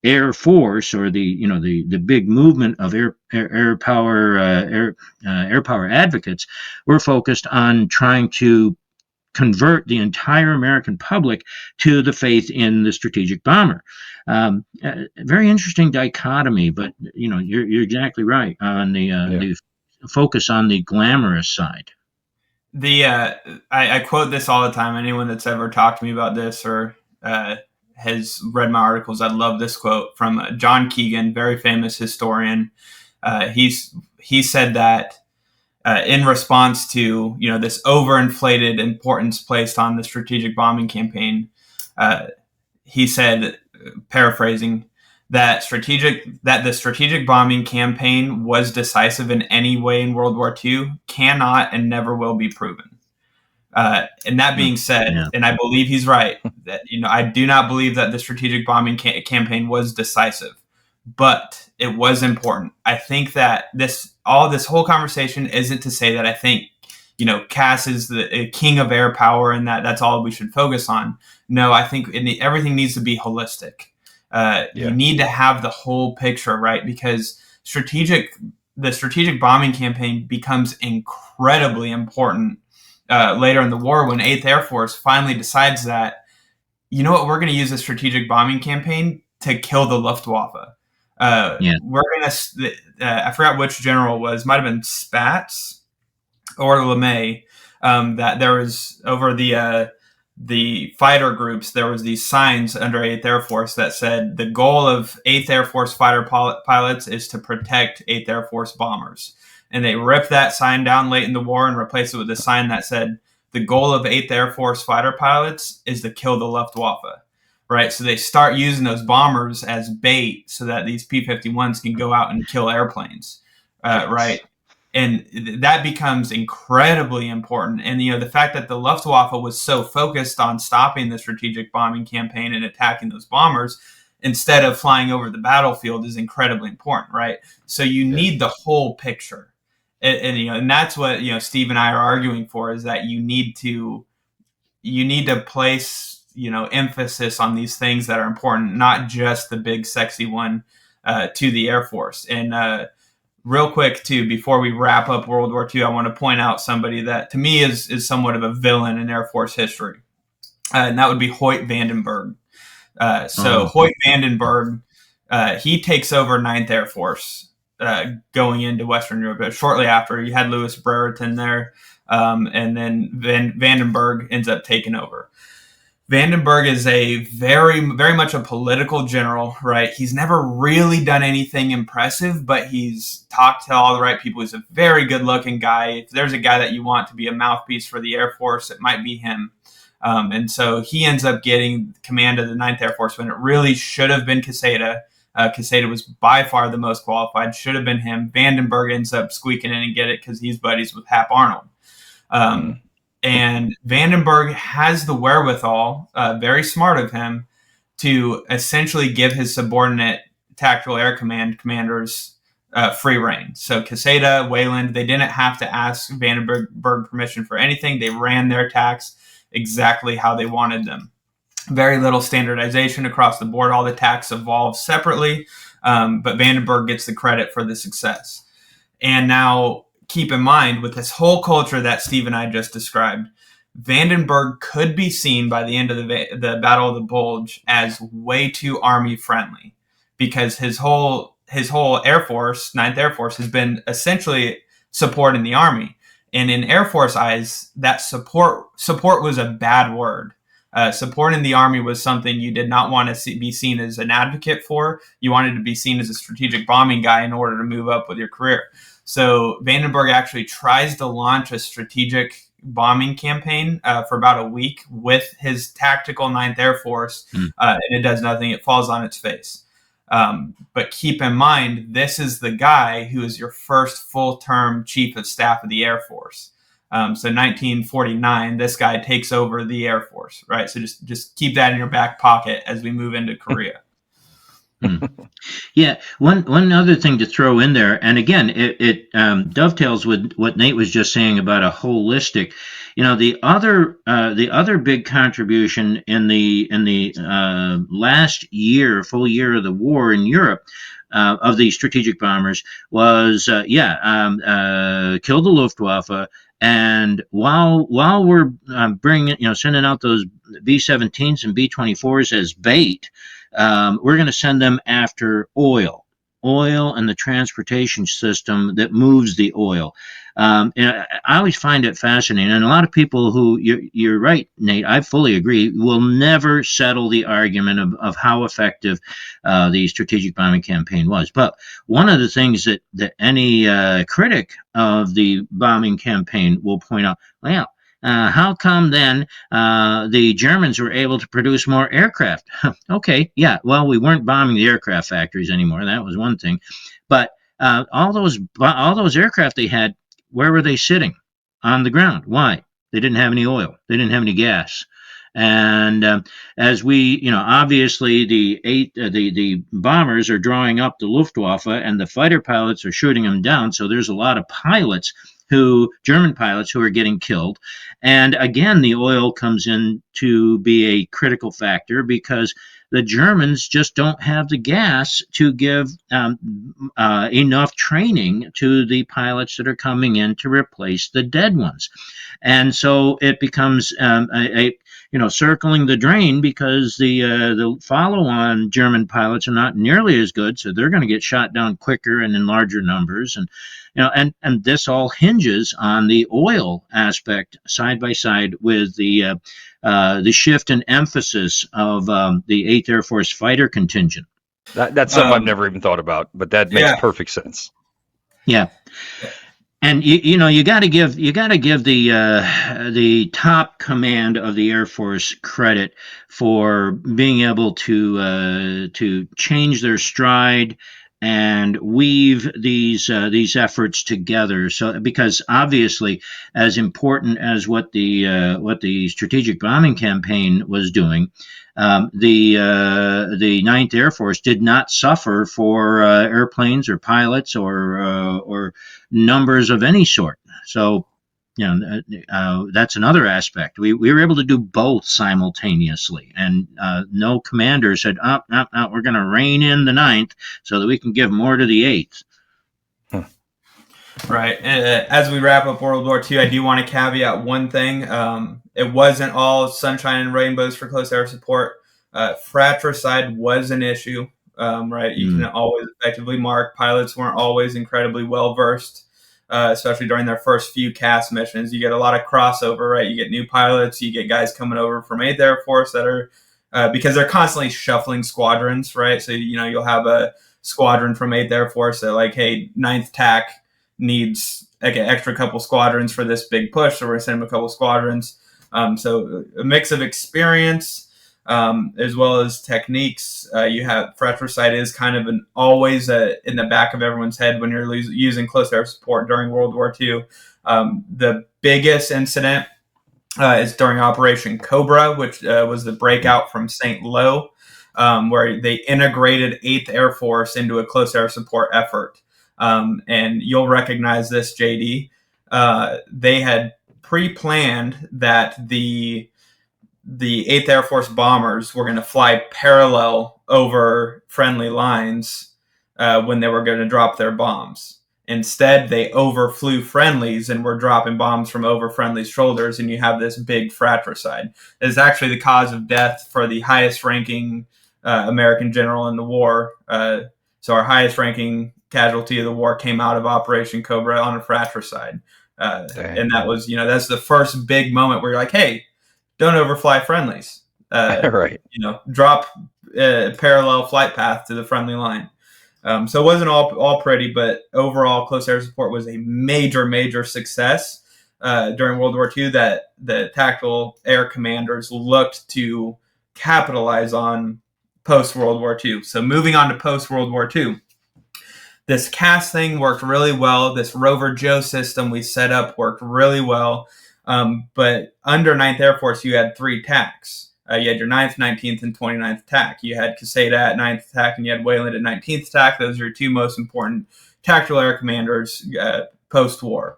Air Force, or the big movement of air power advocates, were focused on trying to convert the entire American public to the faith in the strategic bomber. Very interesting dichotomy, but you're exactly right on the focus on the glamorous side. I quote this all the time. Anyone that's ever talked to me about this or has read my articles, I love this quote from John Keegan, very famous historian. He said that in response to this overinflated importance placed on the strategic bombing campaign, he said, paraphrasing, that the strategic bombing campaign was decisive in any way in World War II cannot and never will be proven. And that being said, Yeah. and I believe he's right, that I do not believe that the strategic bombing campaign was decisive, but it was important. I think that this whole conversation isn't to say that I think Cass is the king of air power and that's all we should focus on. No, I think everything needs to be holistic. You need to have the whole picture, right? Because the strategic bombing campaign becomes incredibly important later in the war when 8th Air Force finally decides that, we're going to use a strategic bombing campaign to kill the Luftwaffe. We're going to, I forgot which general it was, might have been Spatz or LeMay, that there was over the fighter groups, there was these signs under 8th Air Force that said the goal of 8th Air Force fighter pilots is to protect 8th Air Force bombers. And they ripped that sign down late in the war and replaced it with a sign that said the goal of 8th Air Force fighter pilots is to kill the Luftwaffe. Right? So they start using those bombers as bait so that these P-51s can go out and kill airplanes. Right? And that becomes incredibly important. And, the fact that the Luftwaffe was so focused on stopping the strategic bombing campaign and attacking those bombers instead of flying over the battlefield is incredibly important, right? So you need the whole picture. And that's what, Steve and I are arguing for, is that you need to place, emphasis on these things that are important, not just the big sexy one to the Air Force. And, real quick, too, before we wrap up World War II, I want to point out somebody that, to me, is somewhat of a villain in Air Force history, and that would be Hoyt Vandenberg. So Hoyt Vandenberg, he takes over Ninth Air Force going into Western Europe. But shortly after, you had Louis Brereton there, and then Vandenberg ends up taking over. Vandenberg is a very much a political general, right? He's never really done anything impressive, but he's talked to all the right people. He's a very good-looking guy. If there's a guy that you want to be a mouthpiece for the Air Force, it might be him. And so he ends up getting command of the Ninth Air Force when it really should have been Quesada. Quesada was by far the most qualified, should have been him. Vandenberg ends up squeaking in and get it because he's buddies with Hap Arnold. And Vandenberg has the wherewithal, very smart of him, to essentially give his subordinate tactical air command commanders free reign. So Quesada, Wayland, they didn't have to ask Vandenberg permission for anything. They ran their TACs exactly how they wanted them. Very little standardization across the board. All the TACs evolved separately, but Vandenberg gets the credit for the success. And now, keep in mind, with this whole culture that Steve and I just described, Vandenberg could be seen by the end of the Battle of the Bulge as way too Army friendly, because his whole Air Force, Ninth Air Force, has been essentially supporting the Army. And in Air Force eyes, that support was a bad word. Supporting the Army was something you did not want to be seen as an advocate for. You wanted to be seen as a strategic bombing guy in order to move up with your career. So Vandenberg actually tries to launch a strategic bombing campaign for about a week with his tactical Ninth Air Force, and it does nothing. It falls on its face. But keep in mind, this is the guy who is your first full-term Chief of Staff of the Air Force. So 1949, this guy takes over the Air Force, right? So just keep that in your back pocket as we move into Korea. Yeah, one other thing to throw in there, and again, it dovetails with what Nate was just saying about a holistic. The other big contribution in the last full year of the war in Europe of the strategic bombers was kill the Luftwaffe. And while we're sending out those B-17s and B-24s as bait, we're going to send them after oil and the transportation system that moves the oil. And I always find it fascinating. And a lot of people who, you're right, Nate, I fully agree, will never settle the argument of how effective the strategic bombing campaign was. But one of the things that any critic of the bombing campaign will point out, well, how come then the Germans were able to produce more aircraft? Okay, yeah, well, we weren't bombing the aircraft factories anymore. That was one thing. But all those aircraft they had, where were they sitting? On the ground. Why? They didn't have any oil. They didn't have any gas. And as we, obviously the bombers are drawing up the Luftwaffe, and the fighter pilots are shooting them down. So there's a lot of German pilots who are getting killed. And again, the oil comes in to be a critical factor because the Germans just don't have the gas to give enough training to the pilots that are coming in to replace the dead ones. And so it becomes circling the drain, because the follow-on German pilots are not nearly as good, so they're going to get shot down quicker and in larger numbers. And this all hinges on the oil aspect side by side with the shift in emphasis of the 8th Air Force fighter contingent. That's something I've never even thought about, but that makes perfect sense. Yeah. And you got to give the top command of the Air Force credit for being able to change their stride and weave these efforts together. So, because obviously, as important as what the strategic bombing campaign was doing, the Ninth Air Force did not suffer for airplanes or pilots or numbers of any sort. So, that's another aspect. We were able to do both simultaneously, and no commander said, we're going to rein in the Ninth so that we can give more to the Eighth. Right. As we wrap up World War II, I do want to caveat one thing. It wasn't all sunshine and rainbows for close air support. Fratricide was an issue, right? You can always effectively mark. Pilots weren't always incredibly well versed, especially during their first few CAS missions. You get a lot of crossover, right? You get new pilots, you get guys coming over from 8th Air Force that are, because they're constantly shuffling squadrons, right? So, you'll have a squadron from 8th Air Force that like, hey, 9th TAC needs like an extra couple squadrons for this big push, so we're going to send them a couple squadrons. So a mix of experience as well as techniques. You have fratricide is kind of always in the back of everyone's head when you're using close air support during World War II. The biggest incident is during Operation Cobra, which was the breakout from St. Lo, where they integrated 8th Air Force into a close air support effort. And you'll recognize this, JD. They had pre-planned that the 8th Air Force bombers were going to fly parallel over friendly lines when they were going to drop their bombs. Instead, they overflew friendlies and were dropping bombs from over friendlies' shoulders, and you have this big fratricide. It is actually the cause of death for the highest-ranking American general in the war. So our highest-ranking casualty of the war came out of Operation Cobra on a fratricide. And that was, that's the first big moment where you're like, hey, don't overfly friendlies. Right. Drop parallel flight path to the friendly line. So it wasn't all pretty, but overall, close air support was a major, major success during World War II that the tactical air commanders looked to capitalize on post-World War II. So moving on to post-World War II. This CAS thing worked really well. This Rover Joe system we set up worked really well. But under 9th Air Force, you had 3 TACs. You had your 9th, 19th, and 29th TAC. You had Quesada at 9th TAC, and you had Wayland at 19th TAC. Those are your 2 most important tactical air commanders post-war.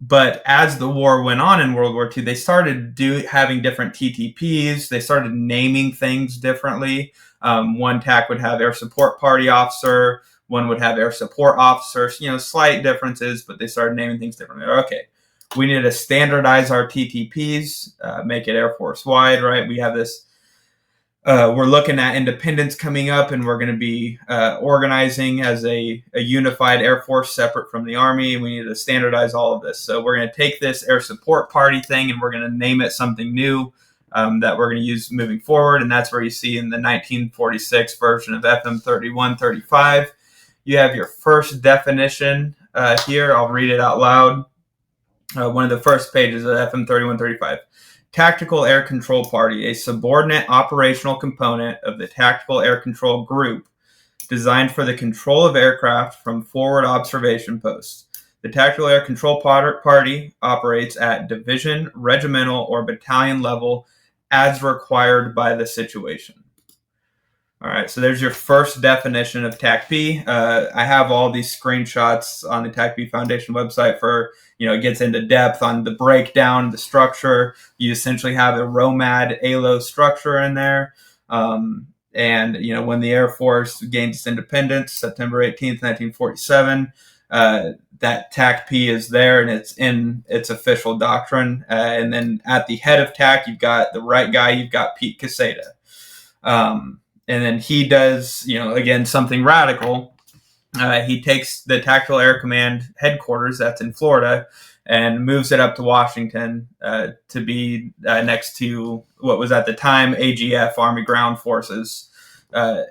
But as the war went on in World War II, they started having different TTPs. They started naming things differently. One TAC would have air support party officer. One would have air support officers. Slight differences, but they started naming things differently. Okay. We need to standardize our TTPs, make it Air Force wide, right? We have this, we're looking at independence coming up, and we're going to be organizing as a unified Air Force separate from the Army. We need to standardize all of this. So we're going to take this air support party thing, and we're going to name it something new that we're going to use moving forward. And that's where you see in the 1946 version of FM 3135, you have your first definition here. I'll read it out loud. One of the first pages of FM 3135. Tactical Air Control Party, a subordinate operational component of the Tactical Air Control Group designed for the control of aircraft from forward observation posts. The Tactical Air Control Party operates at division, regimental, or battalion level as required by the situation. All right, so there's your first definition of TACP. I have all these screenshots on the TACP Foundation website for, it gets into depth on the breakdown, the structure. You essentially have a ROMAD ALO structure in there. And, when the Air Force gained its independence, September 18th, 1947, that TACP is there and it's in its official doctrine. And then at the head of TAC, you've got the right guy, you've got Pete Quesada. And then he does, again, something radical. He takes the Tactical Air Command headquarters, that's in Florida, and moves it up to Washington to be next to what was at the time AGF, Army Ground Forces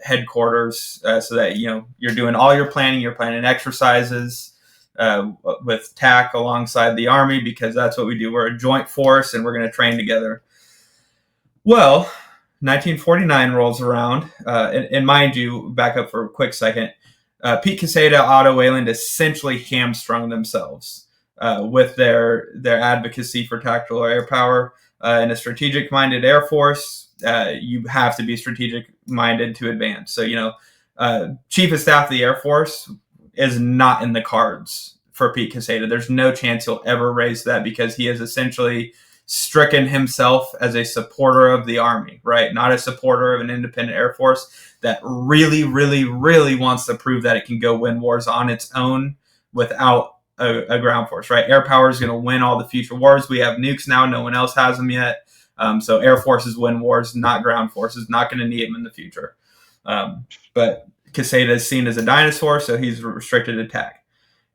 headquarters, so that, you're doing all your planning. You're planning exercises with TAC alongside the Army, because that's what we do. We're a joint force, and we're going to train together. Well, 1949 rolls around, and mind you, back up for a quick second, Pete Quesada, Otto Wayland essentially hamstrung themselves with their advocacy for tactical air power. In a strategic-minded Air Force, you have to be strategic-minded to advance. So, Chief of Staff of the Air Force is not in the cards for Pete Quesada. There's no chance he'll ever raise that, because he is essentially stricken himself as a supporter of the Army, right? Not a supporter of an independent Air Force that really, really, really wants to prove that it can go win wars on its own without a ground force, right? Air power is going to win all the future wars. We have nukes now. No one else has them yet. So air forces win wars, not ground forces. Not going to need them in the future. But Quesada is seen as a dinosaur, so he's restricted attack.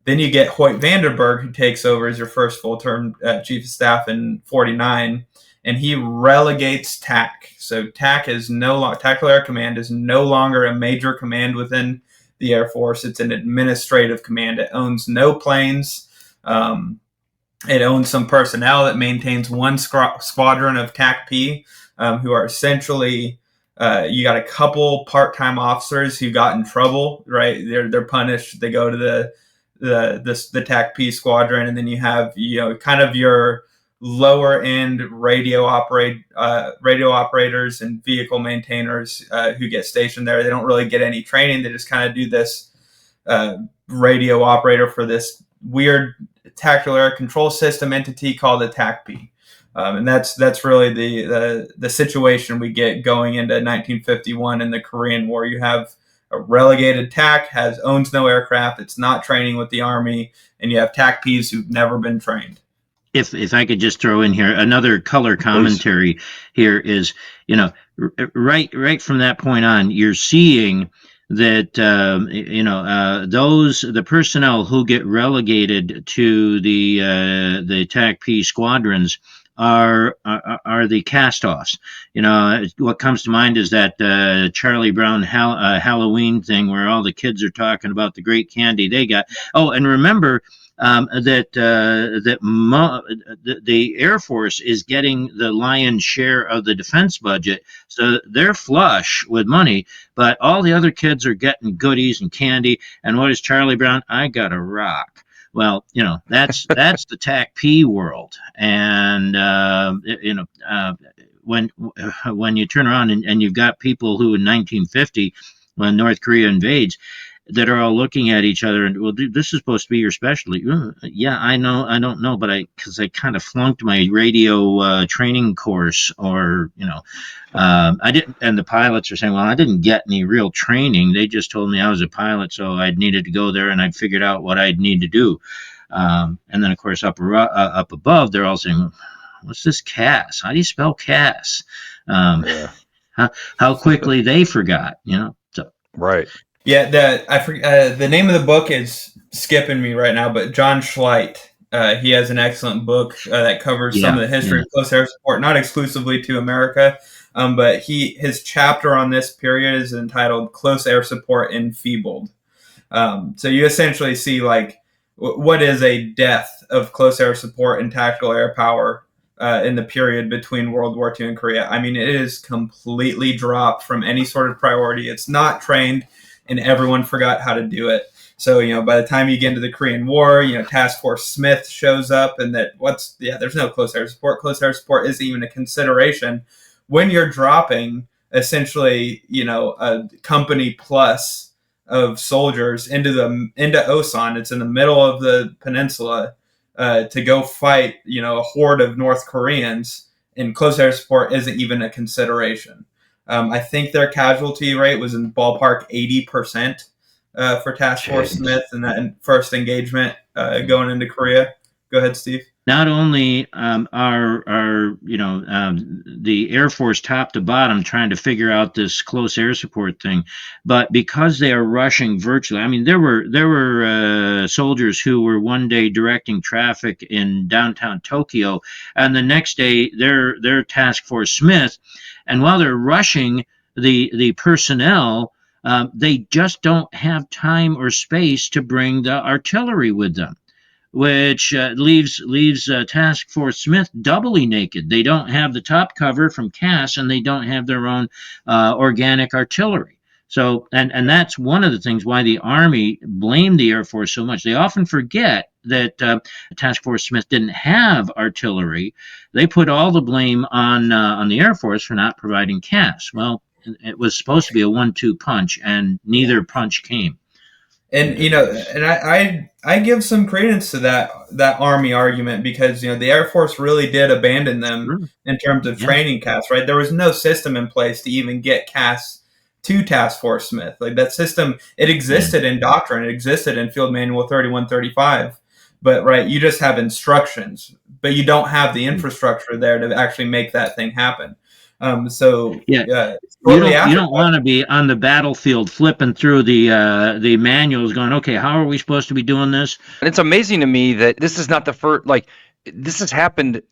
Then you get Hoyt Vandenberg, who takes over as your first full-term chief of staff in '49, and he relegates TAC. So TAC is Tactical Air Command is no longer a major command within the Air Force. It's an administrative command. It owns no planes. It owns some personnel. It maintains one squadron of TACP, who are essentially you got a couple part-time officers who got in trouble. Right, they're punished. They go to the TACP squadron, and then you have kind of your lower end radio operators and vehicle maintainers who get stationed there. They don't really get any training. They just kind of do this radio operator for this weird tactical air control system entity called a TACP. And that's really the situation we get going into 1951 in the Korean War. You have a relegated TAC, owns no aircraft, it's not training with the Army, and you have TACPs who've never been trained. If I could just throw in here another color commentary. Please. Here is, right from that point on, you're seeing that the personnel who get relegated to the TACP squadrons are the cast-offs. What comes to mind is that Charlie Brown Halloween thing where all the kids are talking about the great candy they got. Oh, and remember that the Air Force is getting the lion's share of the defense budget, so they're flush with money, but all the other kids are getting goodies and candy. And what is Charlie Brown? I got a rock. Well, that's the TACP world, and when you turn around and you've got people who in 1950, when North Korea invades, that are all looking at each other and, well, this is supposed to be your specialty. Yeah, I know. I don't know, but because I kind of flunked my radio training course, or I didn't. And the pilots are saying, well, I didn't get any real training. They just told me I was a pilot, so I needed to go there and I'd figured out what I'd need to do. And then, of course, up above, they're all saying, what's this CAS? How do you spell CAS? How quickly they forgot, So. Right. Yeah, the name of the book is skipping me right now, but John Schleit, he has an excellent book that covers some of the history of close air support, not exclusively to America, but his chapter on this period is entitled "Close Air Support Enfeebled." So you essentially see what is a death of close air support and tactical air power in the period between World War II and Korea. I mean, it is completely dropped from any sort of priority. It's not trained, and everyone forgot how to do it. So, by the time you get into the Korean War, Task Force Smith shows up, and there's no close air support. Close air support isn't even a consideration when you're dropping essentially, a company plus of soldiers into Osan. It's in the middle of the peninsula to go fight, a horde of North Koreans, and close air support isn't even a consideration. I think their casualty rate was in ballpark 80% for Task Force Smith in that first engagement going into Korea. Go ahead, Steve. Not only are the Air Force top to bottom trying to figure out this close air support thing, but because they are rushing virtually. I mean, there were soldiers who were one day directing traffic in downtown Tokyo, and the next day they're Task Force Smith, and while they're rushing the personnel, they just don't have time or space to bring the artillery with them, which leaves Task Force Smith doubly naked. They don't have the top cover from CAS, and they don't have their own organic artillery. So, and that's one of the things why the Army blamed the Air Force so much. They often forget that Task Force Smith didn't have artillery. They put all the blame on the Air Force for not providing CAS. Well, it was supposed to be a 1-2 punch, and neither punch came. And and I give some credence to that Army argument, because the Air Force really did abandon them in terms of training CAS. Right, there was no system in place to even get CAS to Task Force Smith. Like, that system, it existed in doctrine, it existed in Field Manual 3135, but right, you just have instructions, but you don't have the infrastructure there to actually make that thing happen. So Yeah, shortly you after don't want to be on the battlefield flipping through the manuals, going, okay, how are we supposed to be doing this? And it's amazing to me that this is not the first, like, this has happened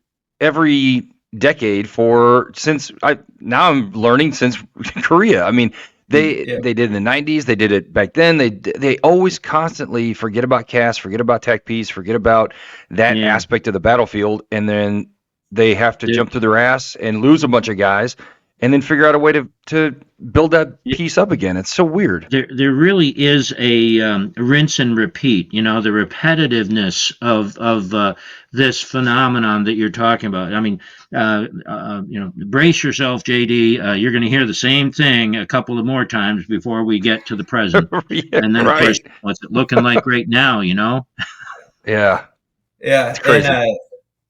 every decade now I'm learning since Korea. I mean, they did in the 90s, they did it back then. They always constantly forget about CAS, forget about TACPs, forget about that Yeah. aspect of the battlefield, and then they have to There- jump through their ass and lose a bunch of guys and then figure out a way to build that piece up again. It's so weird. there really is a rinse and repeat. You know, the repetitiveness of this phenomenon that you're talking about. I mean, brace yourself, JD. You're going to hear the same thing a couple of more times before we get to the present. Yeah, And then, of course, right. what's it looking like right now? You know? Yeah, Yeah, it's and crazy.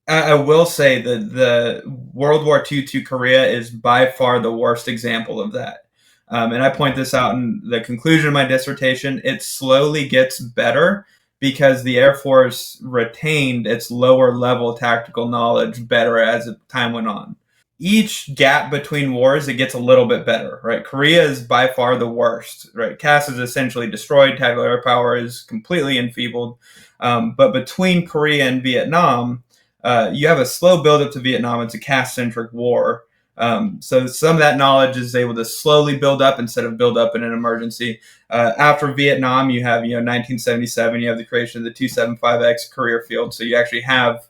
I will say that the World War II to Korea is by far the worst example of that. And I point this out in the conclusion of my dissertation. It slowly gets better because the Air Force retained its lower level tactical knowledge better as time went on. Each gap between wars, it gets a little bit better, right? Korea is by far the worst, right? CAS is essentially destroyed. Tactical air power is completely enfeebled. But between Korea and Vietnam, you have a slow buildup to Vietnam. It's a CAS-centric war. So some of that knowledge is able to slowly build up instead of build up in an emergency. After Vietnam, you have 1977. You have the creation of the 275X career field. So you actually have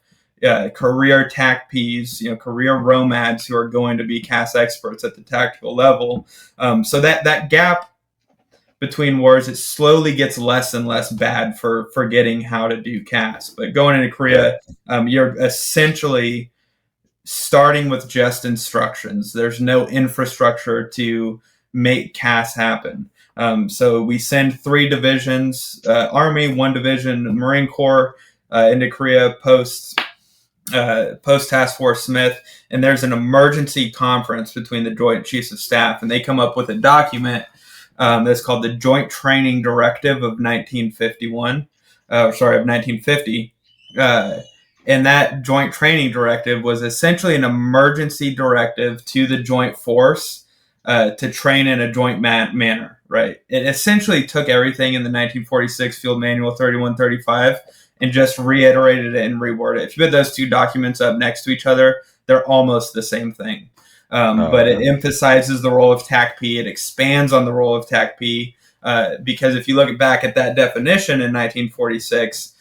career TACPs, career ROMADs who are going to be CAS experts at the tactical level. So that gap between wars, it slowly gets less and less bad for forgetting how to do CAS. But going into Korea, you're essentially starting with just instructions. There's no infrastructure to make CAS happen. So we send 3 divisions, Army, 1 division, Marine Corps into Korea post Task Force Smith, and there's an emergency conference between the Joint Chiefs of Staff, and they come up with a document that's called the Joint Training Directive of 1951. Of 1950. And that Joint Training Directive was essentially an emergency directive to the Joint Force to train in a joint manner. Right. It essentially took everything in the 1946 Field Manual 3135 and just reiterated it and reworded it. If you put those 2 documents up next to each other, they're almost the same thing. But it emphasizes the role of TACP. It expands on the role of TACP because if you look back at that definition in 1946,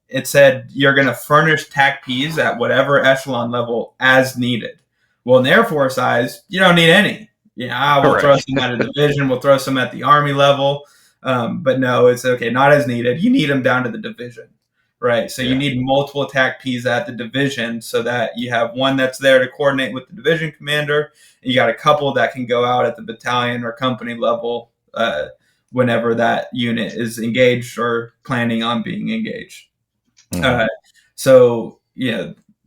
it said you're going to furnish TACPs at whatever echelon level as needed. Well, in the Air Force eyes, you don't need any. We'll throw some at a division, we'll throw some at the Army level. But no, it's okay, not as needed. You need them down to the division, right? So you need multiple TACPs at the division so that you have one that's there to coordinate with the division commander. And you got a couple that can go out at the battalion or company level whenever that unit is engaged or planning on being engaged. So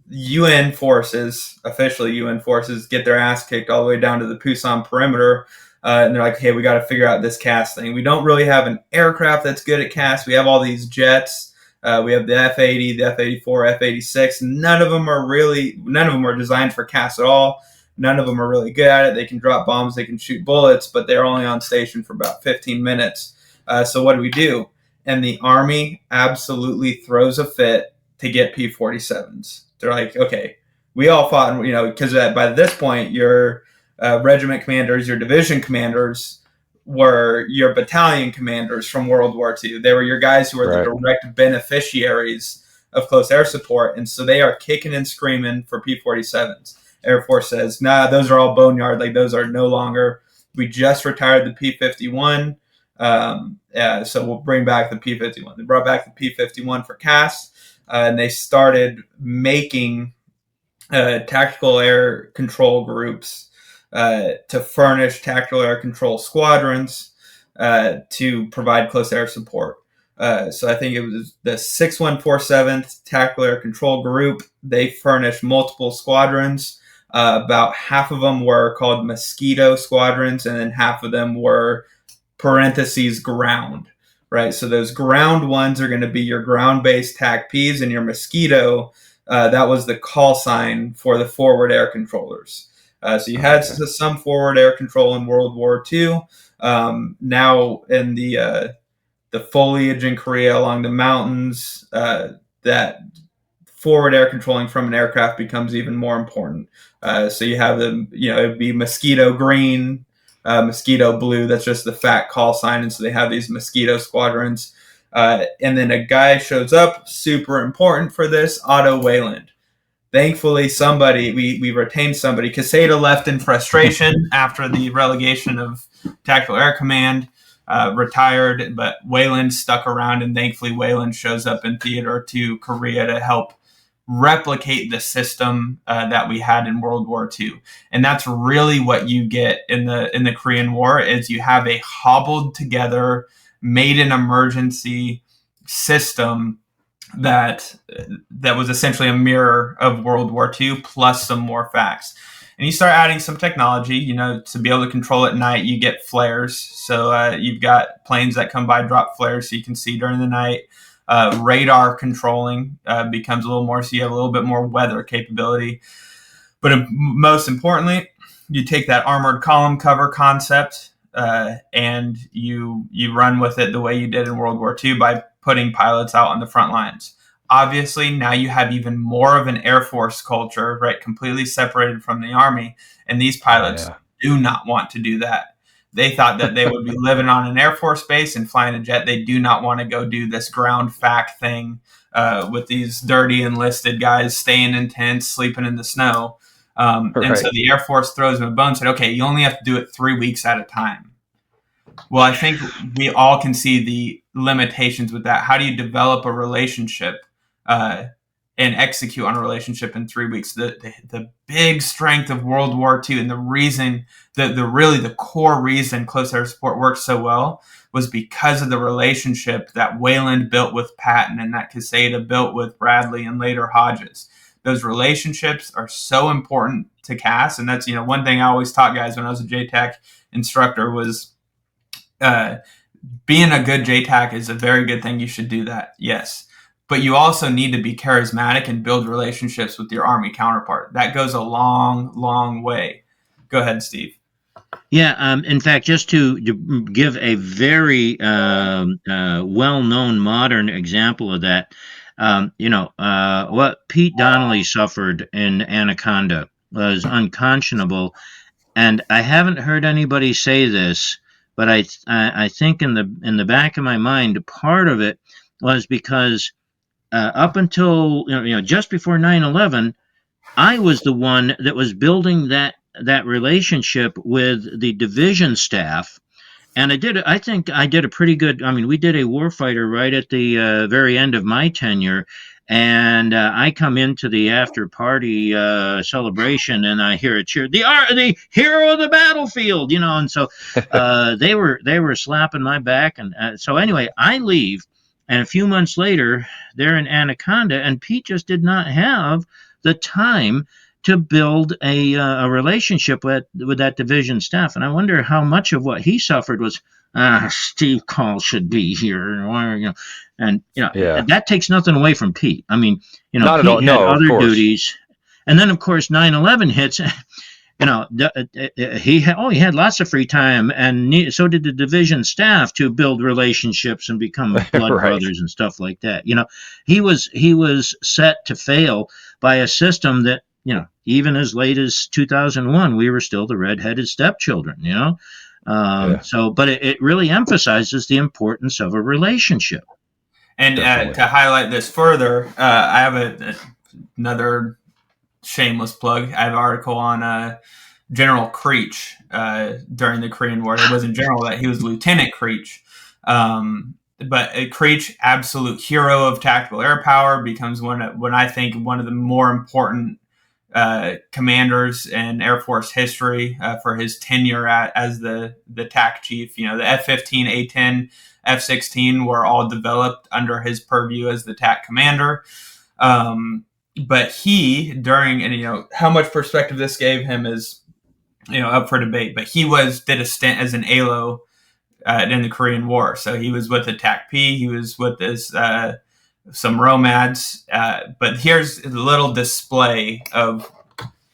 UN forces, officially UN forces, get their ass kicked all the way down to the Pusan perimeter. And they're like, hey, we got to figure out this CAS thing. We don't really have an aircraft that's good at CAS. We have all these jets. We have the F-80, the F-84, F-86. None of them are designed for CAS at all. None of them are really good at it. They can drop bombs, they can shoot bullets, but they're only on station for about 15 minutes. So what do? And the Army absolutely throws a fit to get P-47s. They're like, okay, we all fought, because by this point, your regiment commanders, your division commanders were your battalion commanders from World War II. They were your guys who were the direct beneficiaries of close air support. And so they are kicking and screaming for P-47s. Air Force says, nah, those are all boneyard. Like, those are no longer. We just retired the P-51. So we'll bring back the P-51. They brought back the P-51 for CAS, and they started making tactical air control groups to furnish tactical air control squadrons to provide close air support. So I think it was the 6147th Tactical Air Control Group. They furnished multiple squadrons. About half of them were called Mosquito squadrons, and then half of them were parentheses ground, right? So those ground ones are going to be your ground-based TACPs, and your Mosquito, that was the call sign for the forward air controllers. So you had some forward air control in World War II. Now in the foliage in Korea along the mountains, that forward air controlling from an aircraft becomes even more important. So you have it'd be Mosquito green, Mosquito blue. That's just the FAC call sign. And so they have these Mosquito squadrons. And then a guy shows up, super important for this, Otto Wayland. Thankfully, we retained somebody. Quesada left in frustration after the relegation of Tactical Air Command, retired, but Wayland stuck around, and thankfully Wayland shows up in theater to Korea to help replicate the system that we had in World War II. And that's really what you get in the Korean War, is you have a hobbled together, made an emergency system that was essentially a mirror of World War II plus some more facts. And you start adding some technology, to be able to control at night. You get flares. So you've got planes that come by, drop flares so you can see during the night. Radar controlling becomes a little more, so you have a little bit more weather capability. But most importantly, you take that armored column cover concept and you run with it the way you did in World War II by putting pilots out on the front lines. Obviously, now you have even more of an Air Force culture, right? Completely separated from the Army. And these pilots do not want to do that. They thought that they would be living on an Air Force base and flying a jet. They do not want to go do this ground FAC thing with these dirty enlisted guys staying in tents, sleeping in the snow. And so the Air Force throws them a bone and said, okay, you only have to do it 3 weeks at a time. Well, I think we all can see the limitations with that. How do you develop a relationship and execute on a relationship in 3 weeks? The big strength of World War II, and the reason the core reason close air support worked so well, was because of the relationship that Wayland built with Patton and that Quesada built with Bradley and later Hodges. Those relationships are so important to CAS, and that's one thing I always taught guys when I was a JTAC instructor was being a good JTAC is a very good thing. You should do that, yes. But you also need to be charismatic and build relationships with your Army counterpart. That goes a long, long way. Go ahead, Steve. Yeah, in fact, just to give a very well-known modern example of that, what Pete Donnelly suffered in Anaconda was unconscionable, and I haven't heard anybody say this, but I think in the back of my mind, part of it was because up until just before 9/11, I was the one that was building that relationship with the division staff, and I think I did a pretty good. I mean, we did a warfighter right at the very end of my tenure, and I come into the after party celebration, and I hear a cheer, the hero of the battlefield, and so they were slapping my back, and so anyway, I leave, and a few months later, they're in Anaconda, and Pete just did not have the time to build a relationship with that division staff. And I wonder how much of what he suffered was, Steve Call should be here. And that takes nothing away from Pete. I mean, Not Pete at all. had No, of other course. duties. And then, of course, 9/11 hits. He had lots of free time, and so did the division staff to build relationships and become blood Right. brothers and stuff like that. He was set to fail by a system that even as late as 2001, we were still the redheaded stepchildren. So, but it really emphasizes the importance of a relationship. And to highlight this further, I have another shameless plug. I have an article on General Creech during the Korean War. It wasn't General, that he was Lieutenant Creech. But Creech, absolute hero of tactical air power, becomes one of the more important commanders in Air Force history for his tenure as the TAC chief. The F-15, A-10, F-16 were all developed under his purview as the TAC commander. But he, and how much perspective this gave him is up for debate. But he did a stint as an ALO in the Korean War. So he was with the TACP. He was with this some ROMADs. But here's a little display of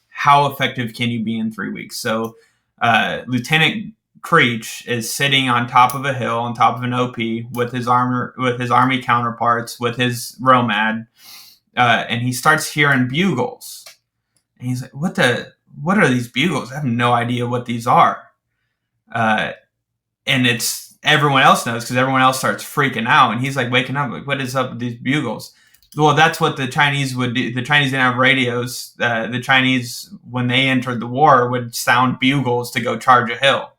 how effective can you be in 3 weeks. So Lieutenant Creech is sitting on top of a hill, on top of an OP, with his army counterparts, with his ROMAD, and he starts hearing bugles. And he's like, what are these bugles? I have no idea what these are. And it's everyone else knows because everyone else starts freaking out. And he's like waking up, like, what is up with these bugles? Well, that's what the Chinese would do. The Chinese didn't have radios. The Chinese, when they entered the war, would sound bugles to go charge a hill.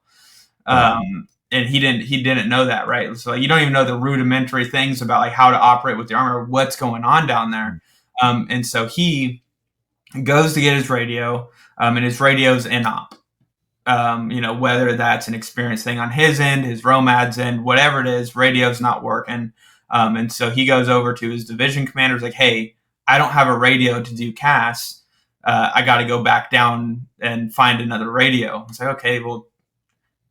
And he didn't know that, right? So you don't even know the rudimentary things about like how to operate with the army or what's going on down there. And so he goes to get his radio, and his radio's inop. Whether that's an experience thing on his end, his ROMAD's end, whatever it is, radio's not working. And so he goes over to his division commander, like, hey, I don't have a radio to do CAS. I got to go back down and find another radio. It's like, okay, well,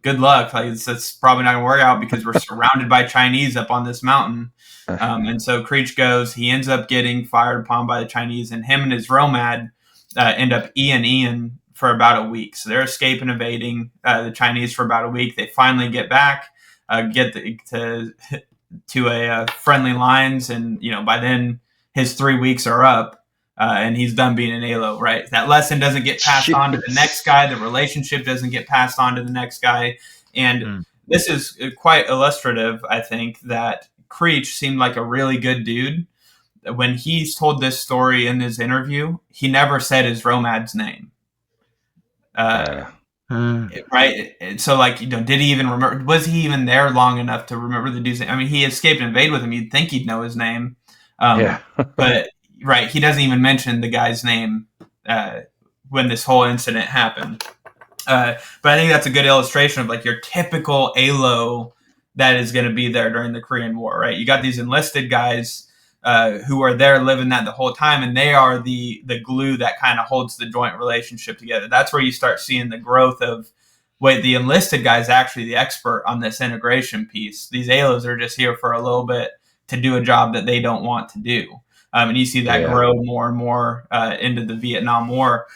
good luck. Like, it's probably not going to work out because we're surrounded by Chinese up on this mountain. And so Creech goes, he ends up getting fired upon by the Chinese, and him and his ROMAD end up Ian for about a week. So they're escaping, evading the Chinese for about a week. They finally get back, to a friendly lines, and by then his 3 weeks are up, and he's done being an ALO. Right, that lesson doesn't get passed on to the next guy. The relationship doesn't get passed on to the next guy, and this is quite illustrative. I think that Creech seemed like a really good dude. When he's told this story in his interview, he never said his ROMAD's name. Right. So, like, did he even remember? Was he even there long enough to remember the dude's name? I mean, he escaped and evaded with him. You'd think he'd know his name. But, right, he doesn't even mention the guy's name when this whole incident happened. But I think that's a good illustration of, like, your typical ALO that is going to be there during the Korean War, right? You got these enlisted guys who are there living that the whole time, and they are the glue that kind of holds the joint relationship together. That's where you start seeing the growth of, wait, the enlisted guy is actually the expert on this integration piece. These ALOs are just here for a little bit to do a job that they don't want to do. And you see that grow more and more into the Vietnam War.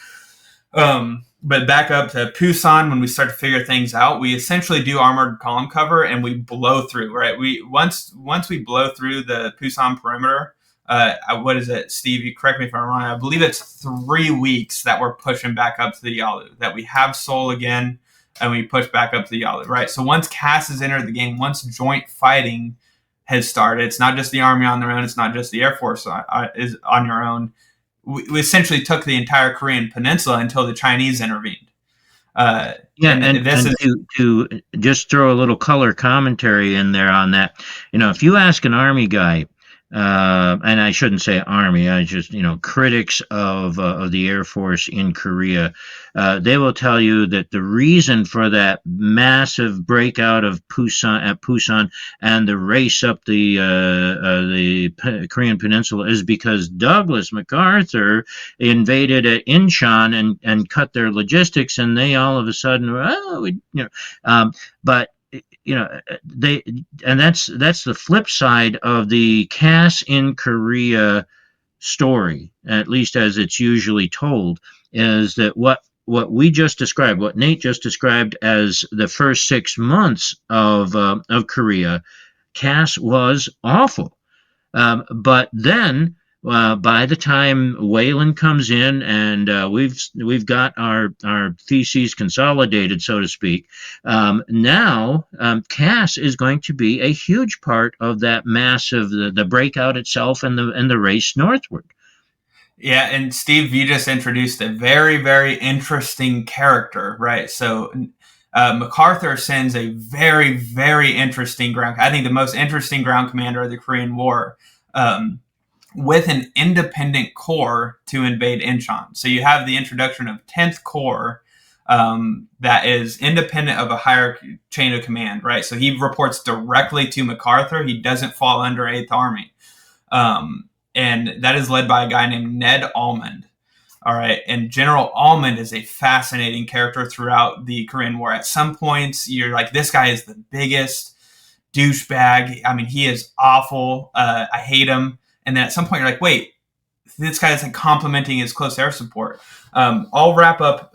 But back up to Pusan, when we start to figure things out, we essentially do armored column cover and we blow through, right? Once we blow through the Pusan perimeter, what is it, Steve? You correct me if I'm wrong. I believe it's 3 weeks that we're pushing back up to the Yalu, that we have Seoul again and we push back up to the Yalu, right? So once CAS has entered the game, once joint fighting has started, it's not just the Army on their own, it's not just the Air Force is on your own. We essentially took the entire Korean peninsula until the Chinese intervened. To just throw a little color commentary in there on that, if you ask an Army guy, and I shouldn't say Army, I just, critics of the Air Force in Korea, they will tell you that the reason for that massive breakout of Pusan and the race up the Korean Peninsula is because Douglas MacArthur invaded Incheon and cut their logistics, and they all of a sudden, but that's the flip side of the CAS in Korea story, at least as it's usually told, is that what we just described, what Nate just described as the first 6 months of Korea, CAS was awful. But then by the time Wayland comes in and we've got our theses consolidated, so to speak, now CAS is going to be a huge part of that massive the breakout itself and the race northward. Yeah, and Steve, you just introduced a very, very interesting character, right? So MacArthur sends a very, very interesting I think the most interesting ground commander of the Korean War, with an independent corps to invade Incheon. So you have the introduction of 10th Corps that is independent of a higher chain of command, right? So he reports directly to MacArthur. He doesn't fall under 8th Army. And that is led by a guy named Ned Almond. All right. And General Almond is a fascinating character throughout the Korean War. At some points, you're like, this guy is the biggest douchebag. I mean, he is awful. I hate him. And then at some point, you're like, wait, this guy isn't complimenting his close air support. I'll wrap up.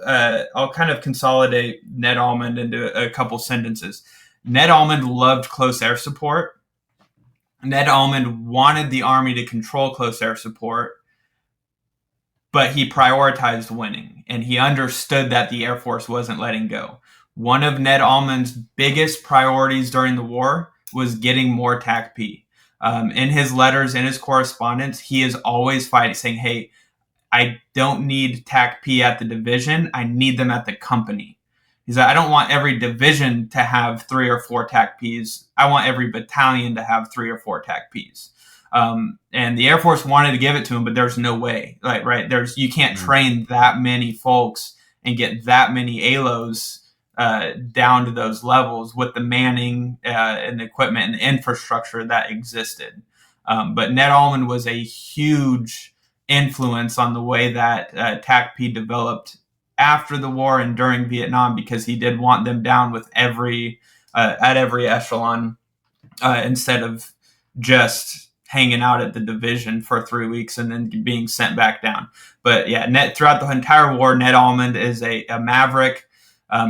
I'll kind of consolidate Ned Almond into a couple sentences. Ned Almond loved close air support. Ned Almond wanted the Army to control close air support, but he prioritized winning, and he understood that the Air Force wasn't letting go. One of Ned Almond's biggest priorities during the war was getting more TACP. In his letters, in his correspondence, he is always fighting, saying, hey, I don't need TACP at the division. I need them at the company. He's like, I don't want every division to have 3 or 4 TACPs. I want every battalion to have 3 or 4 TACPs. And the Air Force wanted to give it to him, but there's no way. Like, right, you can't train that many folks and get that many ALOs down to those levels with the manning and the equipment and the infrastructure that existed. But Ned Almond was a huge influence on the way that TACP developed after the war and during Vietnam, because he did want them down with at every echelon instead of just hanging out at the division for 3 weeks and then being sent back down. But yeah, throughout the entire war, Ned Almond is a maverick.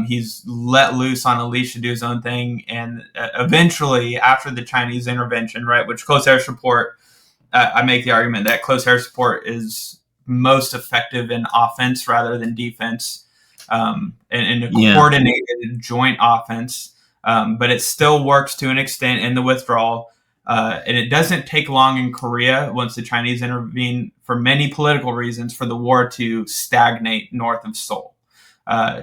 He's let loose on a leash to do his own thing. And eventually, after the Chinese intervention, right, which close air support, I make the argument that close air support is most effective in offense rather than defense, in a coordinated joint offense. But it still works to an extent in the withdrawal. And it doesn't take long in Korea, once the Chinese intervene, for many political reasons, for the war to stagnate north of Seoul.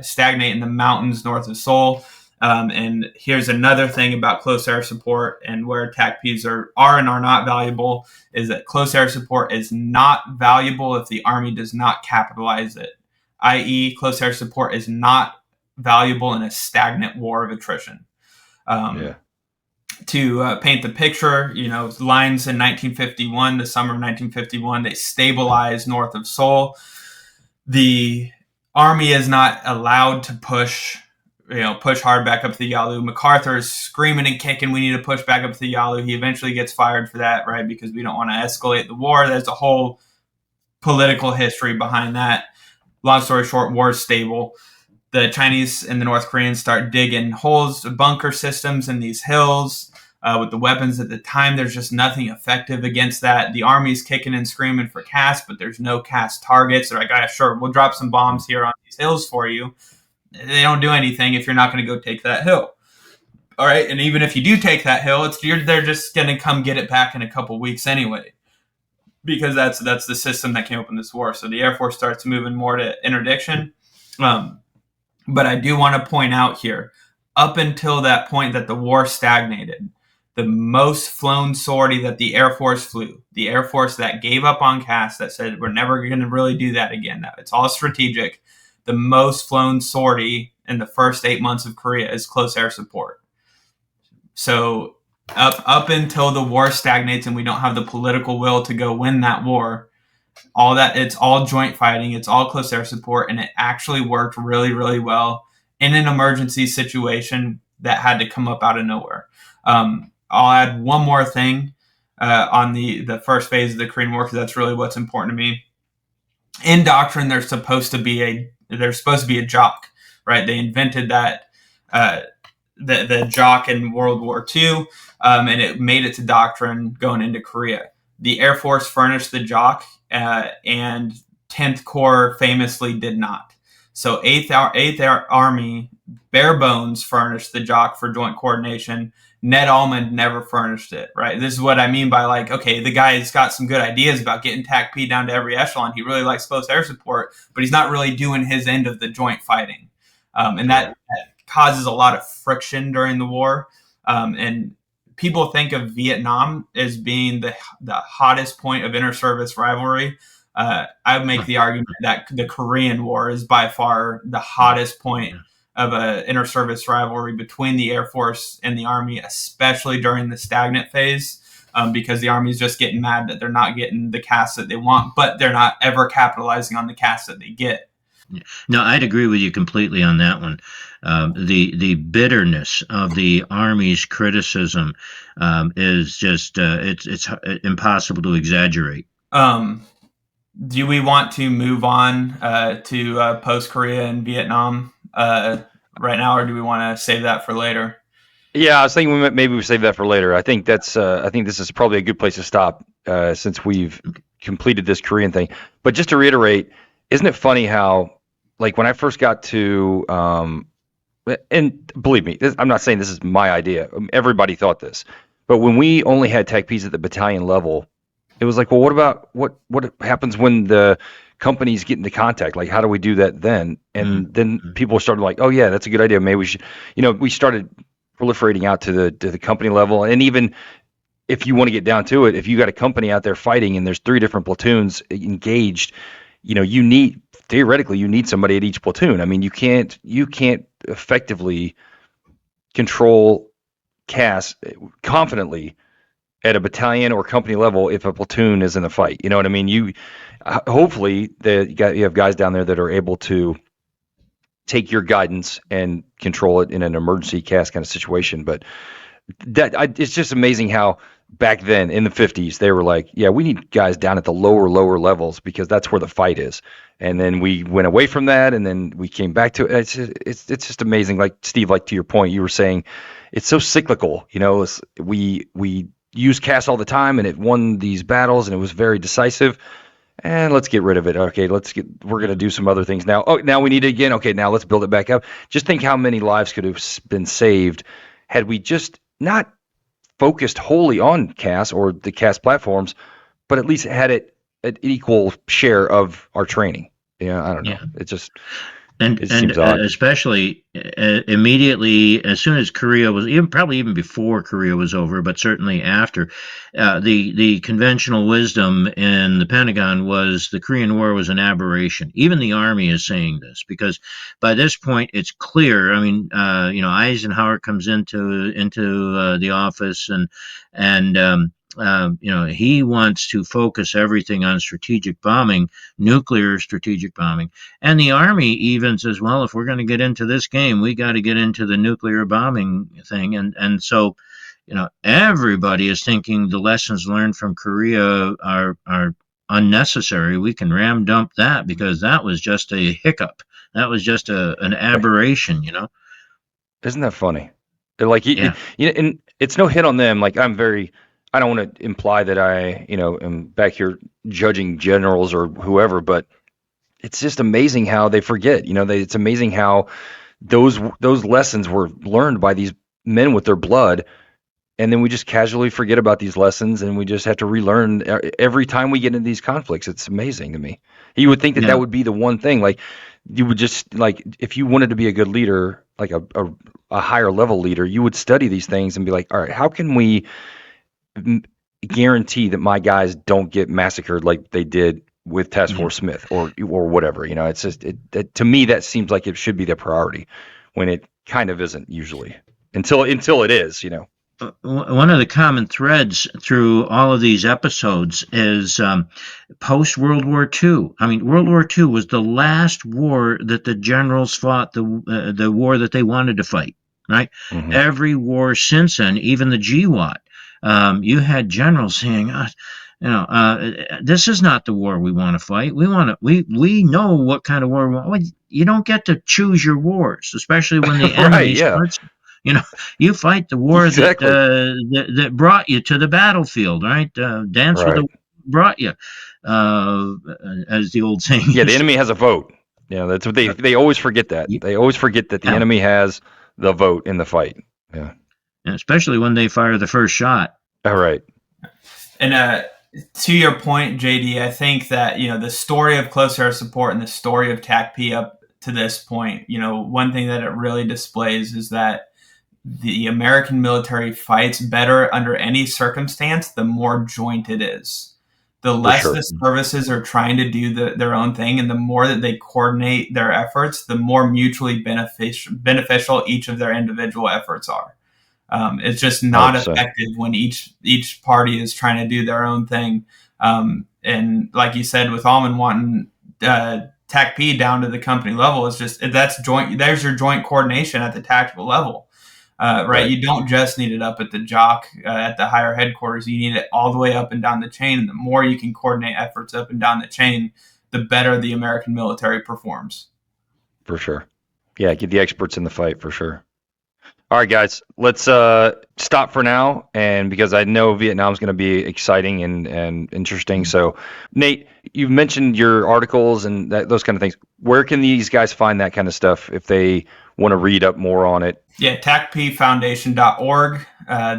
Stagnate in the mountains north of Seoul. And here's another thing about close air support and where TACPs are and are not valuable, is that close air support is not valuable if the Army does not capitalize it, i.e. close air support is not valuable in a stagnant war of attrition. To paint the picture, lines in 1951, the summer of 1951, they stabilized north of Seoul. The Army is not allowed to push hard back up to the Yalu. MacArthur is screaming and kicking, we need to push back up to the Yalu. He eventually gets fired for that, right? Because we don't want to escalate the war. There's a whole political history behind that. Long story short, war is stable. The Chinese and the North Koreans start digging holes, bunker systems in these hills. With the weapons at the time, there's just nothing effective against that. The Army's kicking and screaming for CAS, but there's no CAS targets. They're like, sure, we'll drop some bombs here on these hills for you. They don't do anything if you're not going to go take that hill. All right, and even if you do take that hill, they're just going to come get it back in a couple weeks anyway, because that's the system that came up in this war. So the Air Force starts moving more to interdiction. But I do want to point out here, up until that point that the war stagnated, the most flown sortie that the Air Force flew, the Air Force that gave up on CAS, that said, we're never going to really do that again, it's all strategic, the most flown sortie in the first 8 months of Korea is close air support. So up until the war stagnates and we don't have the political will to go win that war, it's all joint fighting, it's all close air support, and it actually worked really, really well in an emergency situation that had to come up out of nowhere. I'll add one more thing on the first phase of the Korean War, because that's really what's important to me. In doctrine, there's supposed to be a JOC, right? They invented that the JOC in World War II, and it made it to doctrine going into Korea. The Air Force furnished the JOC, and 10th Corps famously did not. So 8th Army, bare bones, furnished the JOC for joint coordination. Ned Almond never furnished it, right? This is what I mean by, like, okay, the guy's got some good ideas about getting TACP down to every echelon. He really likes close air support, but he's not really doing his end of the joint fighting. And that causes a lot of friction during the war. And people think of Vietnam as being the hottest point of inter-service rivalry. I would make the argument that the Korean War is by far the hottest point of an inter-service rivalry between the Air Force and the Army, especially during the stagnant phase. because the Army's just getting mad that they're not getting the cast that they want, but they're not ever capitalizing on the cast that they get. No, I'd agree with you completely on that one. The bitterness of the Army's criticism is just it's impossible to exaggerate. Do we want to move on to post Korea and Vietnam right now, or do we want to save that for later? Yeah, I was thinking maybe we save that for later. I think that's. I think this is probably a good place to stop since we've completed this Korean thing. But just to reiterate, isn't it funny how, like, when I first got to, and believe me, I'm not saying this is my idea. Everybody thought this, but when we only had TACPs at the battalion level, it was like, well, what about what happens when the companies get into contact? Like, how do we do that then? And then people started like, oh yeah, that's a good idea. Maybe we should, we started proliferating out to the company level. And even if you want to get down to it, if you got a company out there fighting and there's 3 different platoons engaged, you need, theoretically, you need somebody at each platoon. I mean, you can't effectively control CAS confidently at a battalion or company level if a platoon is in a fight. You know what I mean? You hopefully you have guys down there that are able to take your guidance and control it in an emergency CAS kind of situation. But it's just amazing how back then in the 50s they were like, yeah, we need guys down at the lower levels because that's where the fight is. And then we went away from that, and then we came back to it. It's just amazing. Like Steve, like to your point, you were saying, it's so cyclical. We use CAS all the time, and it won these battles, and it was very decisive. And let's get rid of it. Okay, we're going to do some other things now. Oh, now we need it again. Okay, now let's build it back up. Just think how many lives could have been saved had we just not focused wholly on CAS or the CAS platforms, but at least had it an equal share of our training. Yeah, I don't know. It just and seems odd. Especially immediately as soon as Korea was, probably even before Korea was over, but certainly after, the conventional wisdom in the Pentagon was the Korean War was an aberration. Even the Army is saying this because by this point it's clear. I mean, Eisenhower comes into the office and he wants to focus everything on strategic bombing, nuclear strategic bombing. And the Army even says, well, if we're going to get into this game, we got to get into the nuclear bombing thing. And so, everybody is thinking the lessons learned from Korea are unnecessary. We can ram dump that because that was just a hiccup. That was just an aberration, Isn't that funny? Like, and it's no hit on them. Like, I don't want to imply that I, am back here judging generals or whoever, but it's just amazing how they forget. It's amazing how those lessons were learned by these men with their blood, and then we just casually forget about these lessons, and we just have to relearn every time we get into these conflicts. It's amazing to me. You would think that would be the one thing. Like, you would just, like, if you wanted to be a good leader, like a higher level leader, you would study these things and be like, all right, how can we guarantee that my guys don't get massacred like they did with Task Force Smith or whatever. It's just to me that seems like it should be the priority when it kind of isn't usually until it is. One of the common threads through all of these episodes is post World War II. I mean, World War II was the last war that the generals fought, the war that they wanted to fight. Right? Mm-hmm. Every war since then, even the GWOT. You had generals saying, this is not the war we want to fight. We know what kind of war we want. Well, you don't get to choose your wars, especially when the enemy starts. You fight the war that brought you to the battlefield, right? Dance with the war brought you, as the old saying. Yeah, the enemy has a vote. Yeah, that's what they always forget that. They always forget that the enemy has the vote in the fight. Yeah. And especially when they fire the first shot. All right. And to your point, JD, I think that, the story of close air support and the story of TACP up to this point, one thing that it really displays is that the American military fights better under any circumstance, the more joint it is. The less the services are trying to do their own thing, and the more that they coordinate their efforts, the more mutually beneficial each of their individual efforts are. It's just not 100%. effective when each party is trying to do their own thing. And like you said, with Almond wanting TACP down to the company level, is just that's joint. There's your joint coordination at the tactical level, right? You don't just need it up at the jock at the higher headquarters. You need it all the way up and down the chain. And the more you can coordinate efforts up and down the chain, the better the American military performs. For sure. Yeah, get the experts in the fight for sure. All right, guys, let's stop for now, and because I know Vietnam's going to be exciting and interesting. So, Nate, you've mentioned your articles and those kind of things. Where can these guys find that kind of stuff if they want to read up more on it? Yeah, TACPfoundation.org.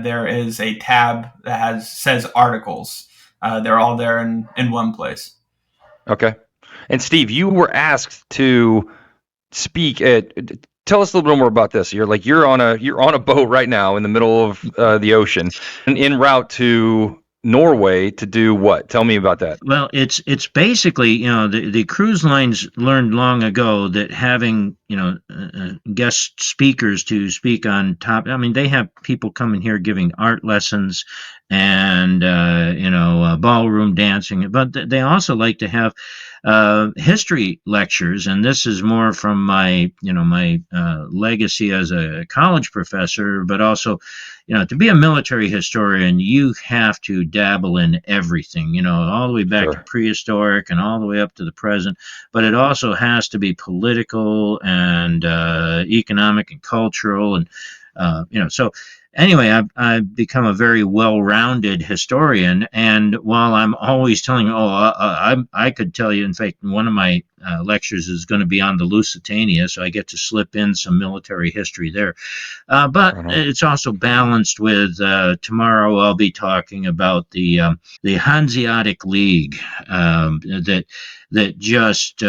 There is a tab that says articles. They're all there in one place. Okay. And Steve, you were asked to speak at. Tell us a little bit more about this. You're on a boat right now in the middle of the ocean, and en route to Norway to do what? Tell me about that. Well, it's basically, the cruise lines learned long ago that having, guest speakers to speak on top. I mean, they have people coming here giving art lessons and ballroom dancing, but they also like to have history lectures, and this is more from my legacy as a college professor, but also, to be a military historian, you have to dabble in everything, all the way back to prehistoric and all the way up to the present. But it also has to be political and economic and cultural, and so. Anyway, I've become a very well-rounded historian, and while I'm always telling you, I could tell you, in fact, one of my lectures is going to be on the Lusitania, so I get to slip in some military history there. But it's also balanced with, tomorrow I'll be talking about the Hanseatic League that just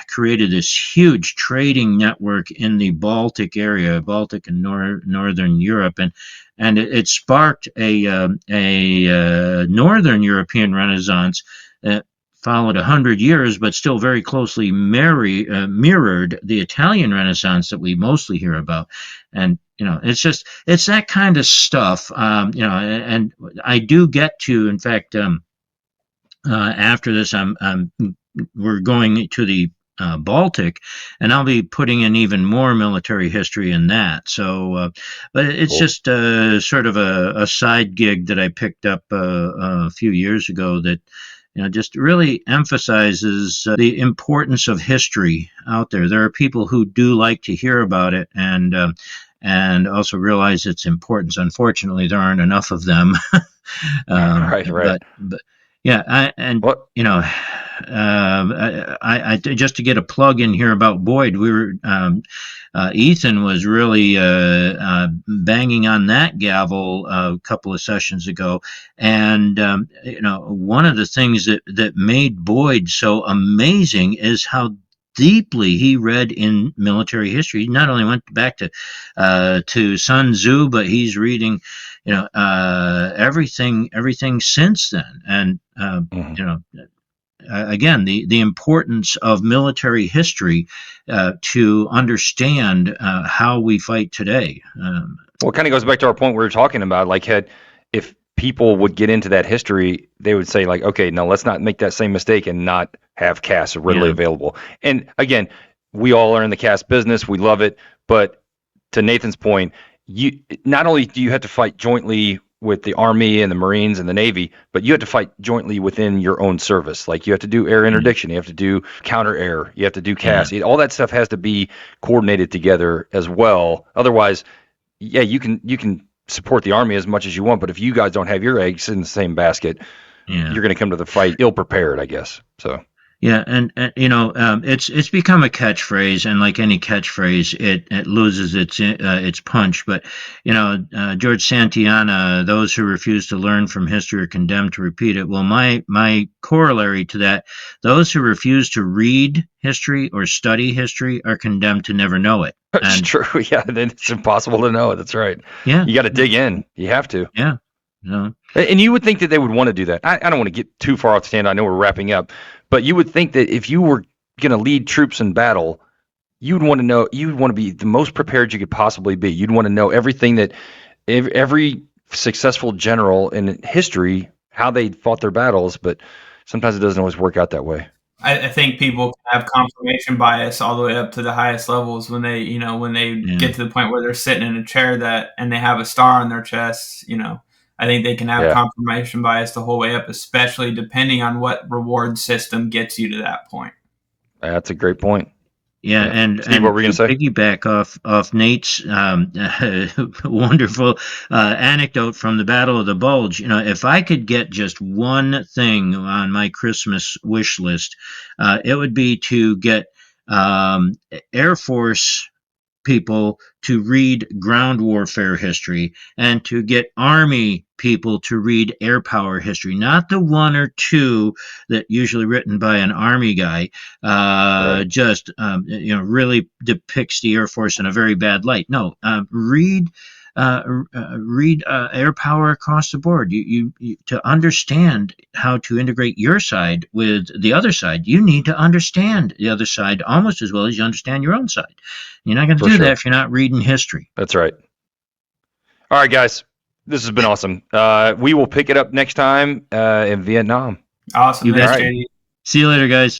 created this huge trading network in the Baltic area, Baltic and Northern Europe, and it sparked a Northern European Renaissance that followed 100 years, but still very closely mirrored the Italian Renaissance that we mostly hear about. And it's that kind of stuff. And I do get to, in fact. After this, we're going to the Baltic, and I'll be putting in even more military history in that. So, but it's just sort of a side gig that I picked up a few years ago that just really emphasizes the importance of history out there. There are people who do like to hear about it and also realize its importance. Unfortunately, there aren't enough of them. Right. But yeah, I just to get a plug in here about Boyd, we were Ethan was really banging on that gavel a couple of sessions ago, and one of the things that made Boyd so amazing is how deeply he read in military history. He not only went back to Sun Tzu, but he's reading everything since then. And again, the importance of military history to understand how we fight today. Well, it kind of goes back to our point we were talking about. Like, if people would get into that history, they would say, like, okay, now let's not make that same mistake and not have CAS readily available. And again, we all are in the CAS business. We love it. But to Nathan's point, you not only do you have to fight jointly with the Army and the Marines and the Navy, but you have to fight jointly within your own service. Like, you have to do air interdiction, you have to do counter air, you have to do CAS. All that stuff has to be coordinated together as well. Otherwise, you can support the Army as much as you want, but if you guys don't have your eggs in the same basket, you're going to come to the fight ill prepared, I guess. So. Yeah, and it's become a catchphrase, and like any catchphrase, it loses its punch. But George Santayana, those who refuse to learn from history are condemned to repeat it. Well, my corollary to that, those who refuse to read history or study history are condemned to never know it. That's true. Yeah, then it's impossible to know it. That's right. Yeah, you got to dig in. You have to. Yeah. No. And you would think that they would want to do that. I don't want to get too far off the stand. I know we're wrapping up, but you would think that if you were going to lead troops in battle, you'd want to be the most prepared you could possibly be. You'd want to know everything that every successful general in history, how they fought their battles, but sometimes it doesn't always work out that way. I think people can have confirmation bias all the way up to the highest levels when they, when they get to the point where they're sitting in a chair and they have a star on their chest, I think they can have confirmation bias the whole way up, especially depending on what reward system gets you to that point. That's a great point. Yeah, and Steve, what were we going to say? Piggyback off Nate's wonderful anecdote from the Battle of the Bulge. If I could get just one thing on my Christmas wish list, it would be to get Air Force people to read ground warfare history and to get Army people to read air power history, not the one or two that usually written by an Army guy, just really depicts the Air Force in a very bad light. No, read air power across the board. You to understand how to integrate your side with the other side, you need to understand the other side almost as well as you understand your own side. You're not going to do that if you're not reading history. That's right. All right, guys. This has been awesome. We will pick it up next time in Vietnam. Awesome. See you later, guys.